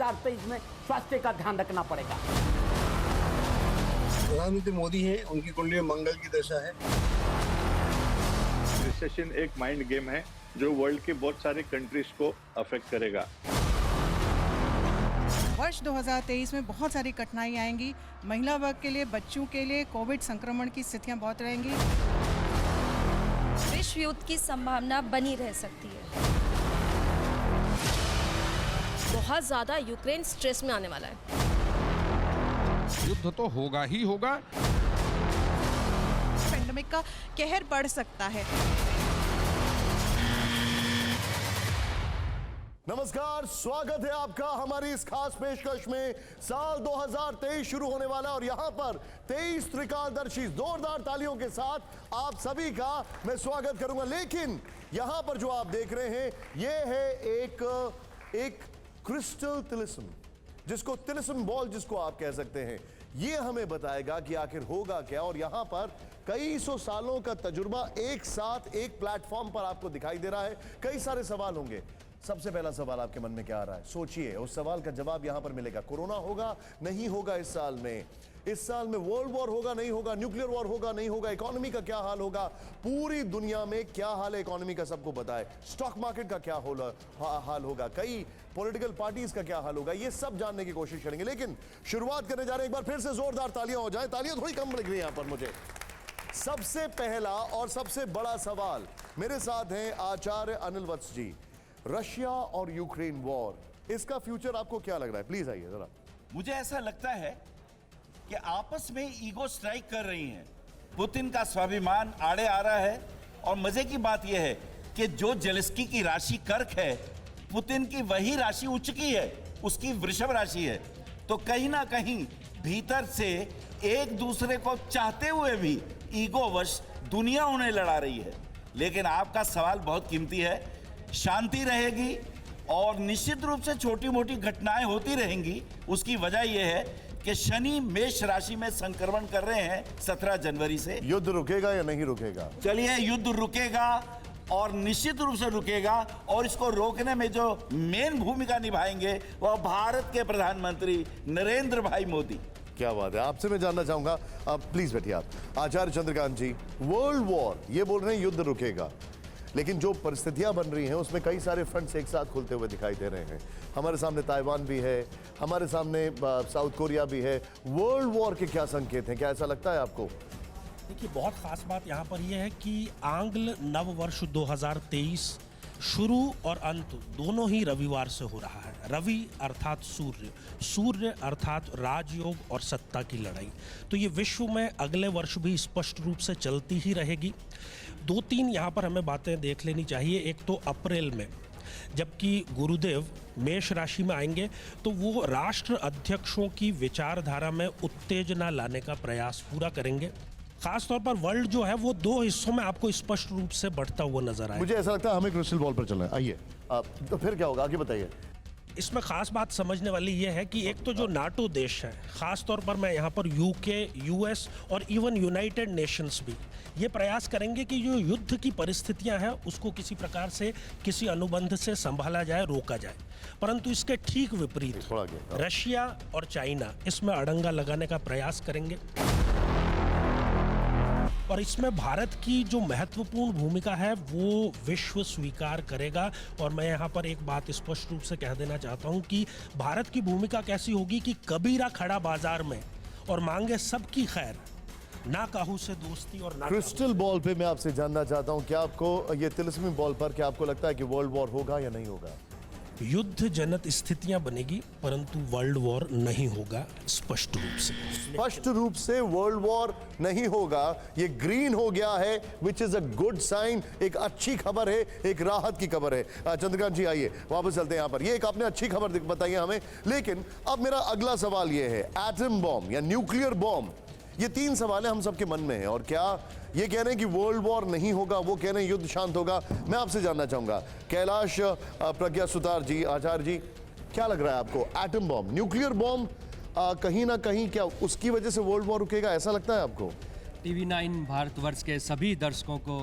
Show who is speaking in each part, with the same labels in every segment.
Speaker 1: 2023 में स्वास्थ्य का ध्यान रखना पड़ेगा।
Speaker 2: प्रधानमंत्री मोदी है, उनकी कुंडली में मंगल की दशा है।
Speaker 3: रिसेशन एक माइंड गेम है जो वर्ल्ड के बहुत सारे कंट्रीज को अफेक्ट करेगा।
Speaker 4: वर्ष 2023 में बहुत सारी कठिनाई आएंगी। महिला वर्ग के लिए, बच्चों के लिए कोविड संक्रमण की स्थितियां बहुत रहेंगी।
Speaker 5: विश्व युद्ध की संभावना बनी रह सकती है। बहुत ज्यादा यूक्रेन स्ट्रेस में आने वाला है।
Speaker 6: युद्ध तो होगा ही होगा।
Speaker 4: पेंडेमिक का कहर बढ़ सकता है।
Speaker 7: नमस्कार, स्वागत है आपका हमारी इस खास पेशकश में। साल 2023 शुरू होने वाला है और यहां पर 23 त्रिकालदर्शी जोरदार तालियों के साथ आप सभी का मैं स्वागत करूंगा। लेकिन यहां पर जो आप देख रहे हैं यह है एक क्रिस्टल तिलिस्म, जिसको तिलिस्म बॉल जिसको आप कह सकते हैं। ये हमें बताएगा कि आखिर होगा क्या, और यहां पर कई सौ सालों का तजुर्बा एक साथ एक प्लेटफॉर्म पर आपको दिखाई दे रहा है। कई सारे सवाल होंगे। सबसे पहला सवाल आपके मन में क्या आ रहा है? सोचिए, उस सवाल का जवाब यहां पर मिलेगा। कोरोना होगा नहीं होगा इस साल में? इस साल में वर्ल्ड वॉर होगा नहीं होगा? न्यूक्लियर वॉर होगा नहीं होगा? इकोनॉमी का क्या हाल होगा? पूरी दुनिया में क्या हाल है इकोनॉमी का, सबको पता है। स्टॉक मार्केट का क्या हाल होगा? कई पॉलिटिकल पार्टीज का क्या हाल होगा? ये सब जानने की कोशिश करेंगे। लेकिन शुरुआत करने जा रहे हैं, एक बार फिर से जोरदार तालियां हो जाए। तालियां थोड़ी कम लग रही है यहां पर मुझे। सबसे पहला और सबसे बड़ा सवाल मेरे साथ हैं आचार्य अनिल वत्स जी। रशिया और यूक्रेन वॉर, इसका फ्यूचर आपको क्या लग रहा है? प्लीज आइए जरा।
Speaker 8: मुझे ऐसा लगता है कि आपस में ईगो स्ट्राइक कर रही हैं। पुतिन का स्वाभिमान आड़े आ रहा है, और मजे की बात यह है कि जो जेलेंस्की की राशि कर्क है, पुतिन की वही राशि उच्च की है, उसकी वृषभ राशि है। तो कहीं ना कहीं भीतर से एक दूसरे को चाहते हुए भी ईगोवश दुनिया उन्हें लड़ा रही है। लेकिन आपका सवाल बहुत कीमती है। शांति रहेगी और निश्चित रूप से छोटी मोटी घटनाएं होती रहेंगी। उसकी वजह यह है कि शनि मेष राशि में संक्रमण कर रहे हैं 17 जनवरी से।
Speaker 7: युद्ध रुकेगा या नहीं रुकेगा?
Speaker 8: चलिए, युद्ध रुकेगा और निश्चित रूप से रुकेगा, और इसको रोकने में जो मेन भूमिका निभाएंगे वह भारत के प्रधानमंत्री नरेंद्र भाई मोदी।
Speaker 7: क्या बात है। आपसे मैं जानना चाहूंगा, आप प्लीज बैठिए। आप आचार्य चंद्रकांत जी, वर्ल्ड वॉर ये बोल रहे हैं युद्ध रुकेगा, लेकिन जो परिस्थितियां बन रही हैं उसमें कई सारे फ्रंट्स एक साथ खुलते हुए दिखाई दे रहे हैं। हमारे सामने ताइवान भी है, हमारे सामने साउथ कोरिया भी है। वर्ल्ड वॉर के क्या संकेत हैं? क्या ऐसा लगता है आपको?
Speaker 9: देखिए, बहुत खास बात यहाँ पर यह है कि आंग्ल नव वर्ष 2023 शुरू और अंत दोनों ही रविवार से हो रहा है। रवि अर्थात सूर्य, सूर्य अर्थात राजयोग और सत्ता की लड़ाई। तो ये विश्व में अगले वर्ष भी स्पष्ट रूप से चलती ही रहेगी। दो तीन यहाँ पर हमें बातें देख लेनी चाहिए। एक तो अप्रैल में जबकि गुरुदेव मेष राशि में आएंगे, तो वो राष्ट्र अध्यक्षों की विचारधारा में उत्तेजना लाने का प्रयास पूरा करेंगे। खासतौर पर वर्ल्ड जो है वो दो हिस्सों में आपको स्पष्ट रूप से बढ़ता हुआ नजर आए।
Speaker 7: मुझे ऐसा लगता है हमें क्रिस्टल बॉल पर चलना है। आइए, तो फिर क्या होगा आगे बताइए।
Speaker 9: इसमें खास बात समझने वाली ये है कि एक तो जो नाटो देश है, खासतौर पर मैं यहाँ पर यूके, यूएस और इवन यूनाइटेड नेशंस भी ये प्रयास करेंगे कि जो युद्ध की परिस्थितियां हैं उसको किसी प्रकार से, किसी अनुबंध से संभाला जाए, रोका जाए। परंतु इसके ठीक विपरीत रशिया और चाइना इसमें अड़ंगा लगाने का प्रयास करेंगे, और इसमें भारत की जो महत्वपूर्ण भूमिका है वो विश्व स्वीकार करेगा। और मैं यहाँ पर एक बात स्पष्ट रूप से कह देना चाहता हूँ कि भारत की भूमिका कैसी होगी कि कबीरा खड़ा बाजार में और मांगे सबकी खैर, ना काहू से दोस्ती और ना।
Speaker 7: क्रिस्टल बॉल पे मैं आपसे जानना चाहता हूँ, क्या आपको ये तिलिस्मी बॉल पर क्या आपको लगता है कि वर्ल्ड वॉर होगा या नहीं होगा?
Speaker 9: युद्ध जनत स्थितियां बनेगी, परंतु वर्ल्ड वॉर नहीं होगा। स्पष्ट रूप से
Speaker 7: वर्ल्ड वॉर नहीं होगा। ये ग्रीन हो गया है, which is a good sign. एक अच्छी खबर है, एक राहत की खबर है। चंद्रकांत जी आइए, वापस चलते हैं यहाँ पर। ये एक आपने अच्छी खबर बताई है हमें, लेकिन अब मेरा अगला सवाल ये है, एटम बॉम्ब या न्यूक्लियर बॉम्ब, ये तीन सवाल हम सबके मन में हैं। और क्या ये कह रहे हैं कि वर्ल्ड वॉर नहीं होगा, वो कह रहे हैं युद्ध शांत होगा? मैं आपसे जानना चाहूंगा, कैलाश प्रज्ञा सुतार जी, आचार्य जी, क्या लग रहा है आपको? एटम बॉम्ब, न्यूक्लियर बॉम्ब, कहीं ना कहीं क्या उसकी वजह से वर्ल्ड वॉर रुकेगा, ऐसा लगता है आपको?
Speaker 10: टीवी 9 भारतवर्ष के सभी दर्शकों को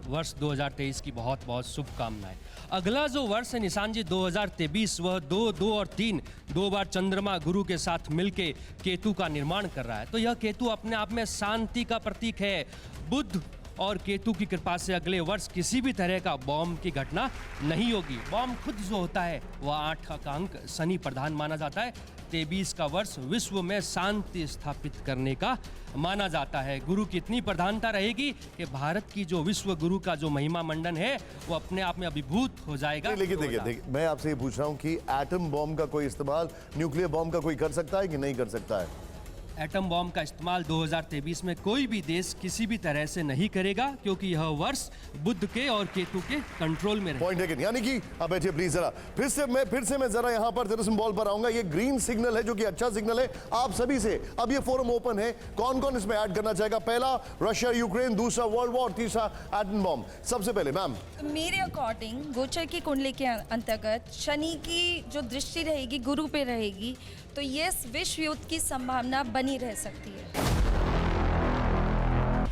Speaker 10: वर्ष 2023 की बहुत बहुत शुभकामनाएं। अगला जो वर्ष है निशान जी 2023, वह 2, 2 और 3 दो बार चंद्रमा गुरु के साथ मिलके केतु का निर्माण कर रहा है। तो यह केतु अपने आप में शांति का प्रतीक है। बुध और केतु की कृपा से अगले वर्ष किसी भी तरह का बॉम्ब की घटना नहीं होगी। बॉम्ब खुद जो होता है वह 8 का अंक शनि प्रधान माना जाता है। 23 का वर्ष विश्व में शांति स्थापित करने का माना जाता है। गुरु की इतनी प्रधानता रहेगी कि भारत की जो विश्व गुरु का जो महिमा मंडन है वो अपने आप में अभिभूत हो जाएगा।
Speaker 7: लेकिन देखिए मैं आपसे ये पूछ रहा हूँ कि एटम बॉम्ब का कोई इस्तेमाल, न्यूक्लियर बॉम्ब का कोई कर सकता है कि नहीं कर सकता है?
Speaker 10: एटम बॉम्ब का इस्तेमाल 2023 में कोई भी देश किसी भी तरह से नहीं करेगा, क्योंकि यह वर्ष बुध के और केतु के कंट्रोल में रहेगा।
Speaker 7: Point taken. यानी कि अब बैठिए प्लीज जरा, फिर से मैं जरा यहाँ पर तिलिस्म बॉल पर आऊंगा। ये ग्रीन सिग्नल है जो कि अच्छा सिग्नल है आप सभी से। अब ये फोरम ओपन है, कौन कौन इसमें ऐड करना चाहेगा? पहला रशिया यूक्रेन, दूसरा वर्ल्ड वॉर, तीसरा एटम बॉम्ब। सबसे पहले मैम।
Speaker 11: मेरे अकॉर्डिंग गोचर की कुंडली के अंतर्गत शनि की जो दृष्टि रहेगी गुरु पे रहेगी, तो ये विश्व युद्ध की संभावना बनी रह सकती है।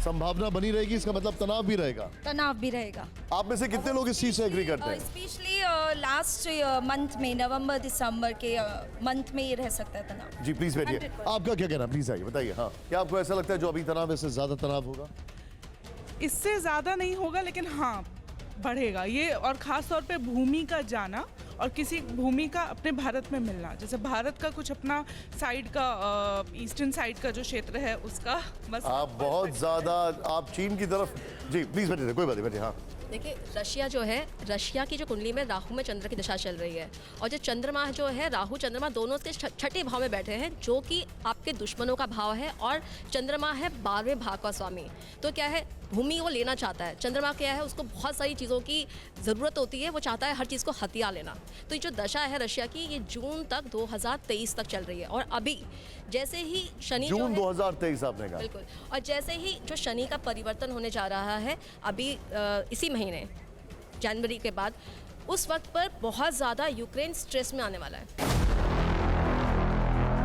Speaker 7: संभावना बनी रहेगी, इसका मतलब तनाव भी रहेगा?
Speaker 11: तनाव भी रहेगा।
Speaker 7: आप में से कितने लोग इस चीज से एग्री करते हैं?
Speaker 11: स्पेशली लास्ट मंथ में, नवंबर दिसंबर के मंथ में ये रह सकता है तनाव।
Speaker 7: जी प्लीज बैठिए। आपका क्या कहना, प्लीज आइए बताइए। हाँ, क्या आपको ऐसा लगता है जो अभी तनाव है इससे ज्यादा तनाव होगा?
Speaker 4: इससे ज़्यादा नहीं होगा, लेकिन हाँ बढ़ेगा ये। और ख़ास तौर पे भूमि का जाना और किसी भूमि का अपने भारत में मिलना, जैसे भारत का कुछ अपना साइड का ईस्टर्न साइड का जो क्षेत्र है उसका बस।
Speaker 7: आप बहुत ज़्यादा आप चीन की तरफ। जी प्लीज बैठिए, कोई बात नहीं, बैठिए। हाँ
Speaker 5: देखिए, रशिया जो है, रशिया की जो कुंडली में राहु में चंद्र की दशा चल रही है, और जो चंद्रमा जो है, राहु चंद्रमा दोनों के छठे भाव में बैठे हैं, जो कि आपके दुश्मनों का भाव है, और चंद्रमा है 12वें भाव का स्वामी। तो क्या है, भूमि वो लेना चाहता है। चंद्रमा क्या है, उसको बहुत सारी चीज़ों की ज़रूरत होती है, वो चाहता है हर चीज़ को हथिया लेना। तो ये जो दशा है रशिया की, ये जून तक 2023 तक चल रही है। और अभी जैसे ही शनि
Speaker 7: जून 2023 आपने कहा?
Speaker 5: बिल्कुल। और जैसे ही जो शनि का परिवर्तन होने जा रहा है अभी इसी महीने जनवरी के बाद, उस वक्त पर बहुत ज़्यादा यूक्रेन स्ट्रेस में आने वाला है।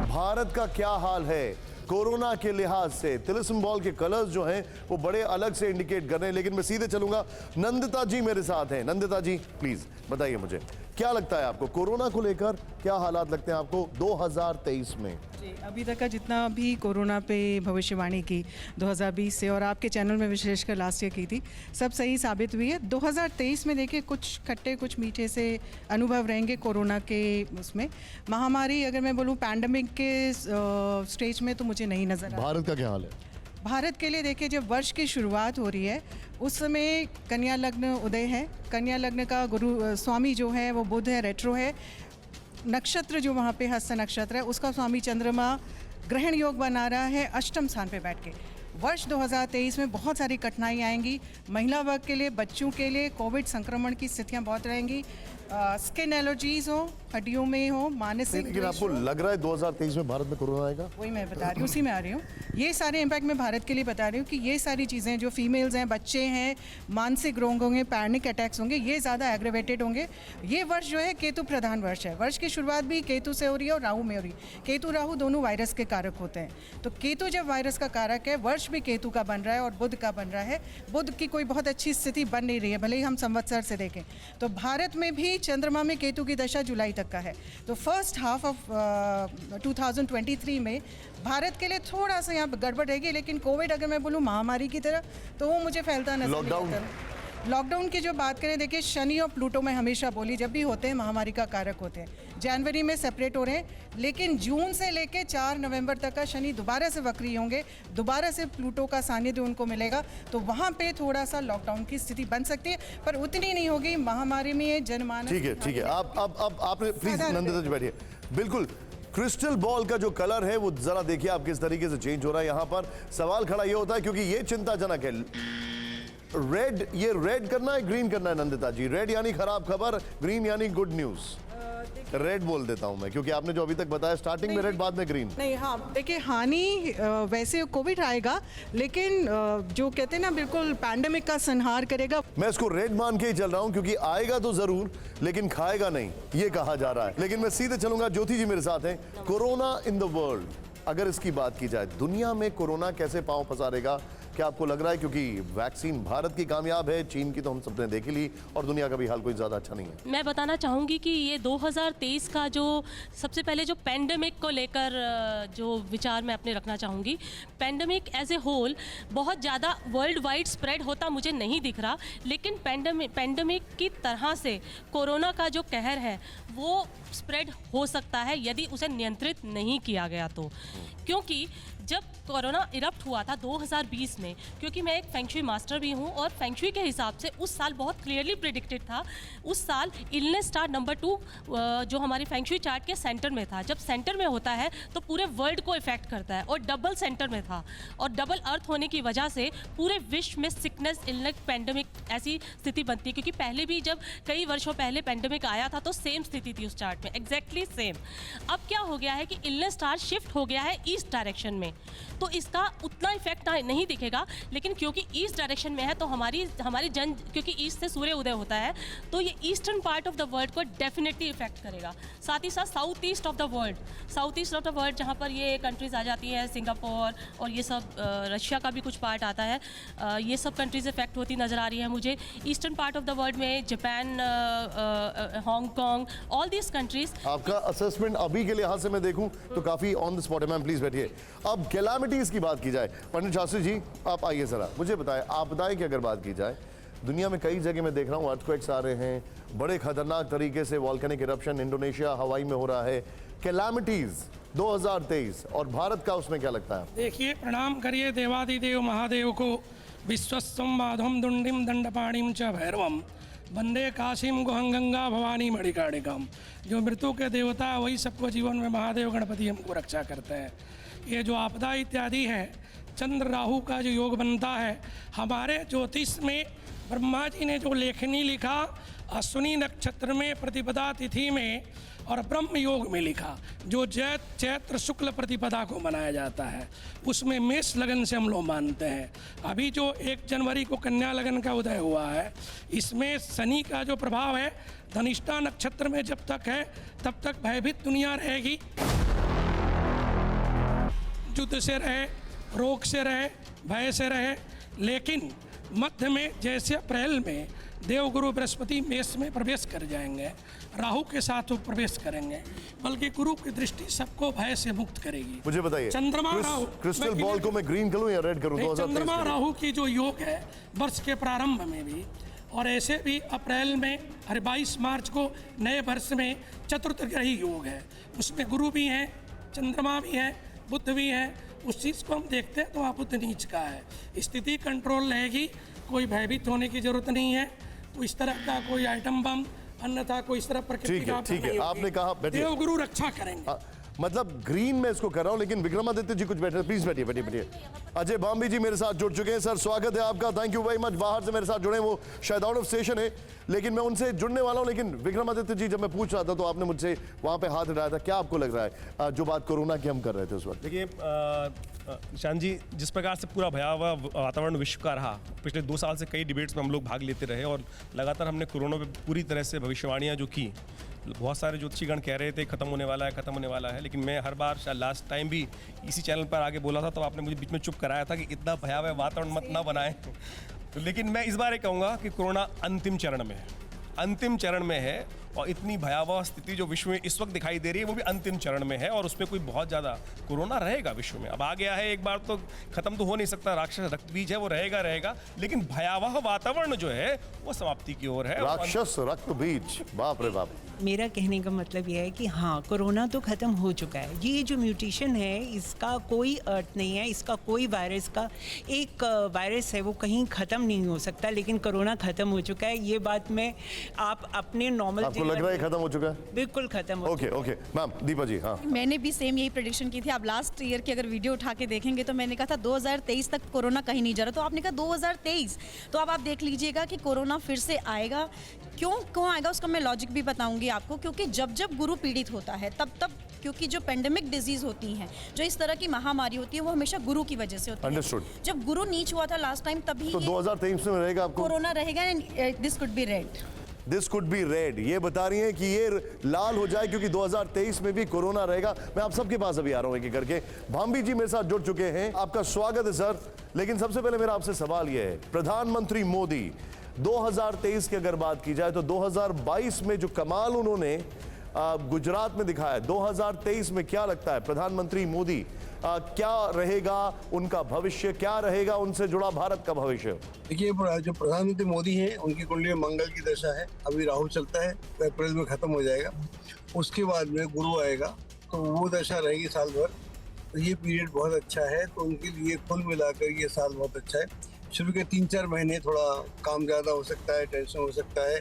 Speaker 7: भारत का क्या हाल है कोरोना के लिहाज से? तिलिस्म बॉल के कलर्स जो हैं वो बड़े अलग से इंडिकेट कर रहे हैं, लेकिन मैं सीधे चलूंगा। नंदिता जी मेरे साथ हैं। नंदिता जी प्लीज बताइए मुझे, क्या लगता है आपको कोरोना को लेकर, क्या हालात लगते हैं आपको 2023 में?
Speaker 4: जी, अभी तक का जितना भी कोरोना पे भविष्यवाणी की 2020 से, और आपके चैनल में विशेषकर लास्ट ईयर की थी, सब सही साबित हुई है। 2023 में देखिए कुछ खट्टे कुछ मीठे से अनुभव रहेंगे कोरोना के। उसमें महामारी अगर मैं बोलूँ पैंडेमिक के स्टेज में तो मुझे नहीं नज़र आ।
Speaker 7: भारत का क्या हाल है?
Speaker 4: भारत के लिए देखिए, जब वर्ष की शुरुआत हो रही है उस समय कन्या लग्न उदय है। कन्या लग्न का गुरु स्वामी जो है वो बुध है, रेट्रो है। नक्षत्र जो वहाँ पे हस्त नक्षत्र है उसका स्वामी चंद्रमा ग्रहण योग बना रहा है अष्टम स्थान पे बैठ के। वर्ष 2023 में बहुत सारी कठिनाई आएंगी महिला वर्ग के लिए, बच्चों के लिए। कोविड संक्रमण की स्थितियाँ बहुत रहेंगी। स्किन एलर्जीज हो, हड्डियों में हो, मानसिक।
Speaker 7: लेकिन आपको लग रहा है 2023 में भारत में कोरोना आएगा?
Speaker 4: वही मैं बता रही हूँ, उसी में आ रही हूँ। ये सारे इम्पैक्ट मैं भारत के लिए बता रही हूँ कि ये सारी चीज़ें जो फीमेल्स हैं, बच्चे हैं, मानसिक रोग होंगे, पैनिक अटैक्स होंगे, ये ज़्यादा एग्रेवेटेड होंगे। ये वर्ष जो है केतु प्रधान वर्ष है। वर्ष की शुरुआत भी केतु से हो रही है और राहु में हो रही है। केतु राहु दोनों वायरस के कारक होते हैं। तो केतु जब वायरस का कारक है, वर्ष भी केतु का बन रहा है और बुध का बन रहा है। बुध की कोई बहुत अच्छी स्थिति बन नहीं रही है, भले ही हम संवत्सर से देखें। तो भारत में भी चंद्रमा में केतु की दशा जुलाई तक का है। तो फर्स्ट हाफ ऑफ 2023 में भारत के लिए थोड़ा सा यहाँ गड़बड़ रहेगी। लेकिन कोविड अगर मैं बोलूँ महामारी की तरह, तो वो मुझे फैलता नजर नहीं आता। लॉकडाउन की जो बात करें, देखिए शनि और प्लूटो में हमेशा बोली जब भी होते हैं महामारी का कारक होते हैं। जनवरी में सेपरेट हो रहे हैं, लेकिन जून से लेके 4 नवंबर तक का शनि दोबारा से वक्री होंगे, दोबारा से प्लूटो का सानिध्य उनको मिलेगा। तो वहाँ पे थोड़ा सा लॉकडाउन की स्थिति बन सकती है, पर उतनी नहीं होगी। महामारी में ये जनमानस। ठीक
Speaker 7: है। आपने प्लीज नंदिता जी बैठिए। बिल्कुल, क्रिस्टल बॉल का जो कलर है वो जरा देखिए आप किस तरीके से चेंज हो रहा है। यहाँ पर सवाल खड़ा ये होता है क्योंकि ये चिंताजनक है। रेड, ये रेड करना है ग्रीन करना है? नंदिता जी, रेड यानी खराब खबर, ग्रीन यानी गुड न्यूज। रेड बोल देता हूं मैं, क्योंकि आपने जो अभी तक बताया स्टार्टिंग में रेड बाद में ग्रीन।
Speaker 4: नहीं, हाँ देखिए, हानि वैसे कोविड आएगा, लेकिन जो कहते हैं ना बिल्कुल पैंडेमिक का संहार करेगा।
Speaker 7: मैं इसको रेड मान के ही चल रहा हूं क्योंकि आएगा तो जरूर लेकिन खाएगा नहीं, ये कहा जा रहा है। लेकिन मैं सीधे चलूंगा, ज्योति जी मेरे साथ हैं। कोरोना इन द वर्ल्ड, अगर इसकी बात की जाए दुनिया में कोरोना कैसे पांव पसारेगा, क्या आपको लग रहा है, क्योंकि वैक्सीन भारत की कामयाब है, चीन की तो हम सबने देख ही ली और दुनिया का भी हाल कोई ज़्यादा अच्छा नहीं है।
Speaker 12: मैं बताना चाहूँगी कि ये 2023 का जो सबसे पहले जो पेंडेमिक को लेकर जो विचार मैं अपने रखना चाहूँगी, पेंडेमिक एज ए होल बहुत ज़्यादा वर्ल्ड वाइड स्प्रेड होता मुझे नहीं दिख रहा, लेकिन पेंडेमिक की तरह से कोरोना का जो कहर है वो स्प्रेड हो सकता है यदि उसे नियंत्रित नहीं किया गया तो। क्योंकि जब कोरोना इरप्ट हुआ था 2020 में, क्योंकि मैं एक फेंगशुई मास्टर भी हूँ और फेंगशुई के हिसाब से उस साल बहुत क्लियरली प्रेडिक्टेड था। उस साल इलनेस स्टार नंबर 2 जो हमारी फेंगशुई चार्ट के सेंटर में था। जब सेंटर में होता है तो पूरे वर्ल्ड को इफेक्ट करता है और डबल सेंटर में था और डबल अर्थ होने की वजह से पूरे विश्व में सिकनेस, इलनेस, पेंडेमिक ऐसी स्थिति बनती है। क्योंकि पहले भी जब कई वर्षों पहले पेंडेमिक आया था तो सेम स्थिति थी उस चार्ट में, एग्जैक्टली सेम। अब क्या हो गया है कि इलनेस स्टार शिफ्ट हो गया है ईस्ट डायरेक्शन में, तो इसका उतना इफेक्ट नहीं दिखेगा, लेकिन क्योंकि ईस्ट डायरेक्शन में है तो हमारी क्योंकि ईस्ट से सूर्य उदय होता है तो ये eastern part of the world को डेफिनेटली इफेक्ट करेगा। साथ ही साथ south east of the world जहाँ पर ये कंट्रीज आ जाती हैं, सिंगापुर और ये सब, रशिया का भी कुछ पार्ट आता है, ये सब कंट्रीज इफेक्ट होती नज़र आ रही है मुझे। Eastern part of the world में Japan, Hong Kong, all these countries.
Speaker 7: आपका असेसमेंट अभी के लिहाज से मैं देखूं तो काफी ऑन द स्पॉट है। मैम प्लीज बैठिए। अब कैलामिटीज की बात की जाए, पंडित शास्त्री जी आप आइए जरा, मुझे बताएं, आपदाएं की अगर बात की जाए, दुनिया में कई जगह मैं देख रहा हूँ अर्थक्वेक्स आ रहे हैं, बड़े खतरनाक तरीके से वॉल्केनिक इरप्शन इंडोनेशिया, हवाई में हो रहा है। कैलामिटीज 2023 और भारत का उसमें क्या लगता है?
Speaker 9: देखिए, प्रणाम करिए देवादिदेव महादेव को, विश्वस्वं बाधम दुंडिम दंडपाणिम च भैरवम वंदे काशीम गुहं गंगा भवानी मणिकार्णिकम। जो मृत्यु के देवता वही सबको जीवन में महादेव गणपति हमको रक्षा करते हैं। ये जो आपदा इत्यादि है, चंद्र राहु का जो योग बनता है, हमारे ज्योतिष में ब्रह्मा जी ने जो लेखनी लिखा, अश्विनी नक्षत्र में प्रतिपदा तिथि में और ब्रह्म योग में लिखा, जो चैत्र शुक्ल प्रतिपदा को मनाया जाता है, उसमें मेष लगन से हम लोग मानते हैं। अभी जो 1 जनवरी को कन्या लगन का उदय हुआ है, इसमें शनि का जो प्रभाव है, धनिष्ठा नक्षत्र में जब तक है तब तक भयभीत दुनिया रहेगी, युद्ध से रहे, रोग से रहे, भय से रहे। लेकिन मध्य में जैसे अप्रैल में देवगुरु बृहस्पति मेष में प्रवेश कर जाएंगे, राहु के साथ वो प्रवेश करेंगे, बल्कि गुरु की दृष्टि सबको भय से मुक्त करेगी।
Speaker 7: मुझे बताइए,
Speaker 9: चंद्रमा राहु,
Speaker 7: क्रिस्टल बॉल को मैं ग्रीन करूं या रेड करूं?
Speaker 9: चंद्रमा राहु की जो योग है वर्ष के प्रारंभ में भी, और ऐसे भी अप्रैल में 22 मार्च को नए वर्ष में चतुर्थ ग्रही योग है, उसमें गुरु भी हैं, चंद्रमा भी है, बुध भी है। उस चीज़ को हम देखते हैं तो वहाँ बुध नीच का है, स्थिति कंट्रोल रहेगी, कोई भयभीत होने की जरूरत नहीं है। तो इस तरह का कोई आइटम बम अन्यथा कोई इस तरह प्रकृति का
Speaker 7: ठीक है, आपने कहा
Speaker 9: देवगुरु रक्षा करेंगे।
Speaker 7: मतलब ग्रीन में इसको कर रहा हूं, लेकिन विक्रमादित्य जी कुछ बैठे, प्लीज बैठिए बैठिए बैठिए। अजय बाम्बी जी मेरे साथ जुड़ चुके हैं। सर स्वागत है आपका, थैंक यू वेरी मच। बाहर से मेरे साथ जुड़े, वो शायद आउट ऑफ स्टेशन है, लेकिन मैं उनसे जुड़ने वाला हूं। लेकिन विक्रमादित्य जी, जब मैं पूछ रहा था तो आपने मुझसे वहां पे हाथ हिलाया था, क्या आपको लग रहा है जो बात कोरोना की हम कर रहे थे उस वक्त?
Speaker 13: देखिए शान जी, जिस प्रकार से पूरा भयावह वातावरण विश्व का रहा, पिछले 2 साल से कई डिबेट्स में हम लोग भाग लेते रहे और लगातार हमने कोरोना पे पूरी तरह से भविष्यवाणियाँ जो की, बहुत सारे ज्योतिषीगण कह रहे थे खत्म होने वाला है, लेकिन मैं हर बार, शायद लास्ट टाइम भी इसी चैनल पर आगे बोला था, तो आपने मुझे बीच में चुप कराया था कि इतना भयावह वातावरण मत ना बनाएं। तो लेकिन मैं इस बार ये कहूँगा कि कोरोना अंतिम चरण में है और इतनी भयावह स्थिति जो विश्व में इस वक्त दिखाई दे रही है वो भी अंतिम चरण में है, और उसमें कोई बहुत ज़्यादा कोरोना रहेगा विश्व में। अब आ गया है एक बार, तो खत्म तो हो नहीं सकता, राक्षस रक्तबीज है वो रहेगा, लेकिन भयावह वातावरण जो है वो समाप्ति की ओर है।
Speaker 7: राक्षस रक्तबीज, बाप रे बाप।
Speaker 14: मेरा कहने का मतलब यह है कि हाँ, कोरोना तो ख़त्म हो चुका है। ये जो म्यूटेशन है इसका कोई अर्थ नहीं है, इसका कोई वायरस का एक वायरस है वो कहीं ख़त्म नहीं हो सकता, लेकिन कोरोना ख़त्म हो चुका है। ये बात में आप अपने नॉर्मल,
Speaker 7: आपको लग रहा है खत्म हो चुका है?
Speaker 14: बिल्कुल खत्म हो
Speaker 7: ओके ओके मैम, दीपा जी। हाँ,
Speaker 15: मैंने भी सेम यही प्रेडिक्शन की थी। आप लास्ट ईयर की अगर वीडियो उठा के देखेंगे तो मैंने कहा था 2023 तक कोरोना कहीं नहीं जा रहा, तो आपने कहा 2023, तो अब आप देख लीजिएगा कि कोरोना फिर से आएगा। क्यों आएगा उसका मैं लॉजिक भी बताऊंगी आपको, क्योंकि जब गुरु पीड़ित होता है तब क्योंकि जो पेंडेमिक डिजीज होती हैं, जो इस तरह की महामारी होती है, वो हमेशा गुरु की वजह से होती है। जब गुरु नीच हुआ था लास्ट टाइम, तभी तो
Speaker 7: 2023 में रहेगा आपको
Speaker 15: कोरोना रहेगा, and this could be red.
Speaker 7: This could be red. ये बता रही हैं कि ये लाल हो जाए क्योंकि 2023 में भी कोरोना रहेगा। मैं आप सबके पास अभी आ रहा हूं एक करके। भांबी जी मेरे साथ जुड़ चुके हैं, आपका स्वागत है सर। लेकिन सबसे पहले मेरा आपसे सवाल यह है, प्रधानमंत्री मोदी 2023 की अगर बात की जाए तो 2022 में जो कमाल उन्होंने गुजरात में दिखाया, 2023 में क्या लगता है प्रधानमंत्री मोदी क्या रहेगा उनका भविष्य, क्या रहेगा उनसे जुड़ा भारत का भविष्य?
Speaker 2: देखिए, जो प्रधानमंत्री मोदी हैं उनकी कुंडली में मंगल की दशा है। अभी राहु चलता है, अप्रैल में खत्म हो जाएगा। उसके बाद में गुरु आएगा तो वो दशा रहेगी साल भर। तो ये पीरियड बहुत अच्छा है, तो उनके लिए कुल मिलाकर ये साल बहुत अच्छा है। शुरू के 3-4 महीने थोड़ा काम ज़्यादा हो सकता है, टेंशन हो सकता है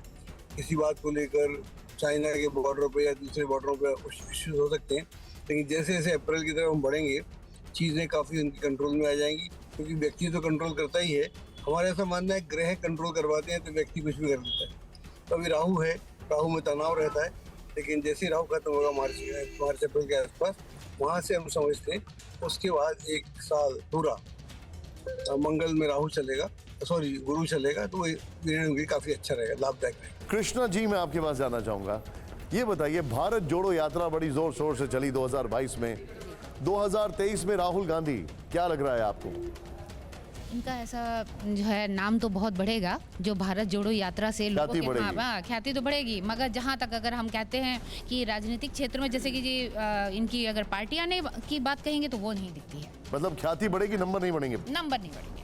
Speaker 2: किसी बात को लेकर, चाइना के बॉर्डर पे या दूसरे बॉर्डरों पे इश्यूज हो सकते हैं। लेकिन जैसे जैसे अप्रैल की तरफ हम बढ़ेंगे चीज़ें काफ़ी उनकी कंट्रोल में आ जाएंगी, क्योंकि व्यक्ति तो कंट्रोल करता ही है। हमारे ऐसा मानना है ग्रह कंट्रोल करवाते हैं तो व्यक्ति कुछ भी कर देता है। तो अभी राहु है, राहु में तनाव रहता है, लेकिन जैसे राहु खत्म होगा मार्च अप्रैल के आसपास, वहाँ से हम समझते हैं उसके बाद 1 साल पूरा मंगल में राहु चलेगा, गुरु चलेगा, तो ये काफ़ी अच्छा रहेगा, लाभदायक रहेगा।
Speaker 7: कृष्णा जी, मैं आपके पास जाना चाहूंगा। ये बताइए, भारत जोड़ो यात्रा बड़ी जोर शोर से चली 2022 में, 2023 में राहुल गांधी, क्या लग रहा है आपको?
Speaker 16: इनका ऐसा जो है नाम तो बहुत बढ़ेगा, जो भारत जोड़ो यात्रा से लोगों के ख्याति तो बढ़ेगी, मगर जहाँ तक अगर हम कहते हैं कि राजनीतिक क्षेत्र में जैसे कि जी इनकी अगर पार्टी आने की बात कहेंगे तो वो नहीं दिखती है।
Speaker 7: मतलब ख्याति बढ़ेगी, नंबर नहीं बढ़ेंगे?
Speaker 16: नंबर नहीं बढ़ेंगे,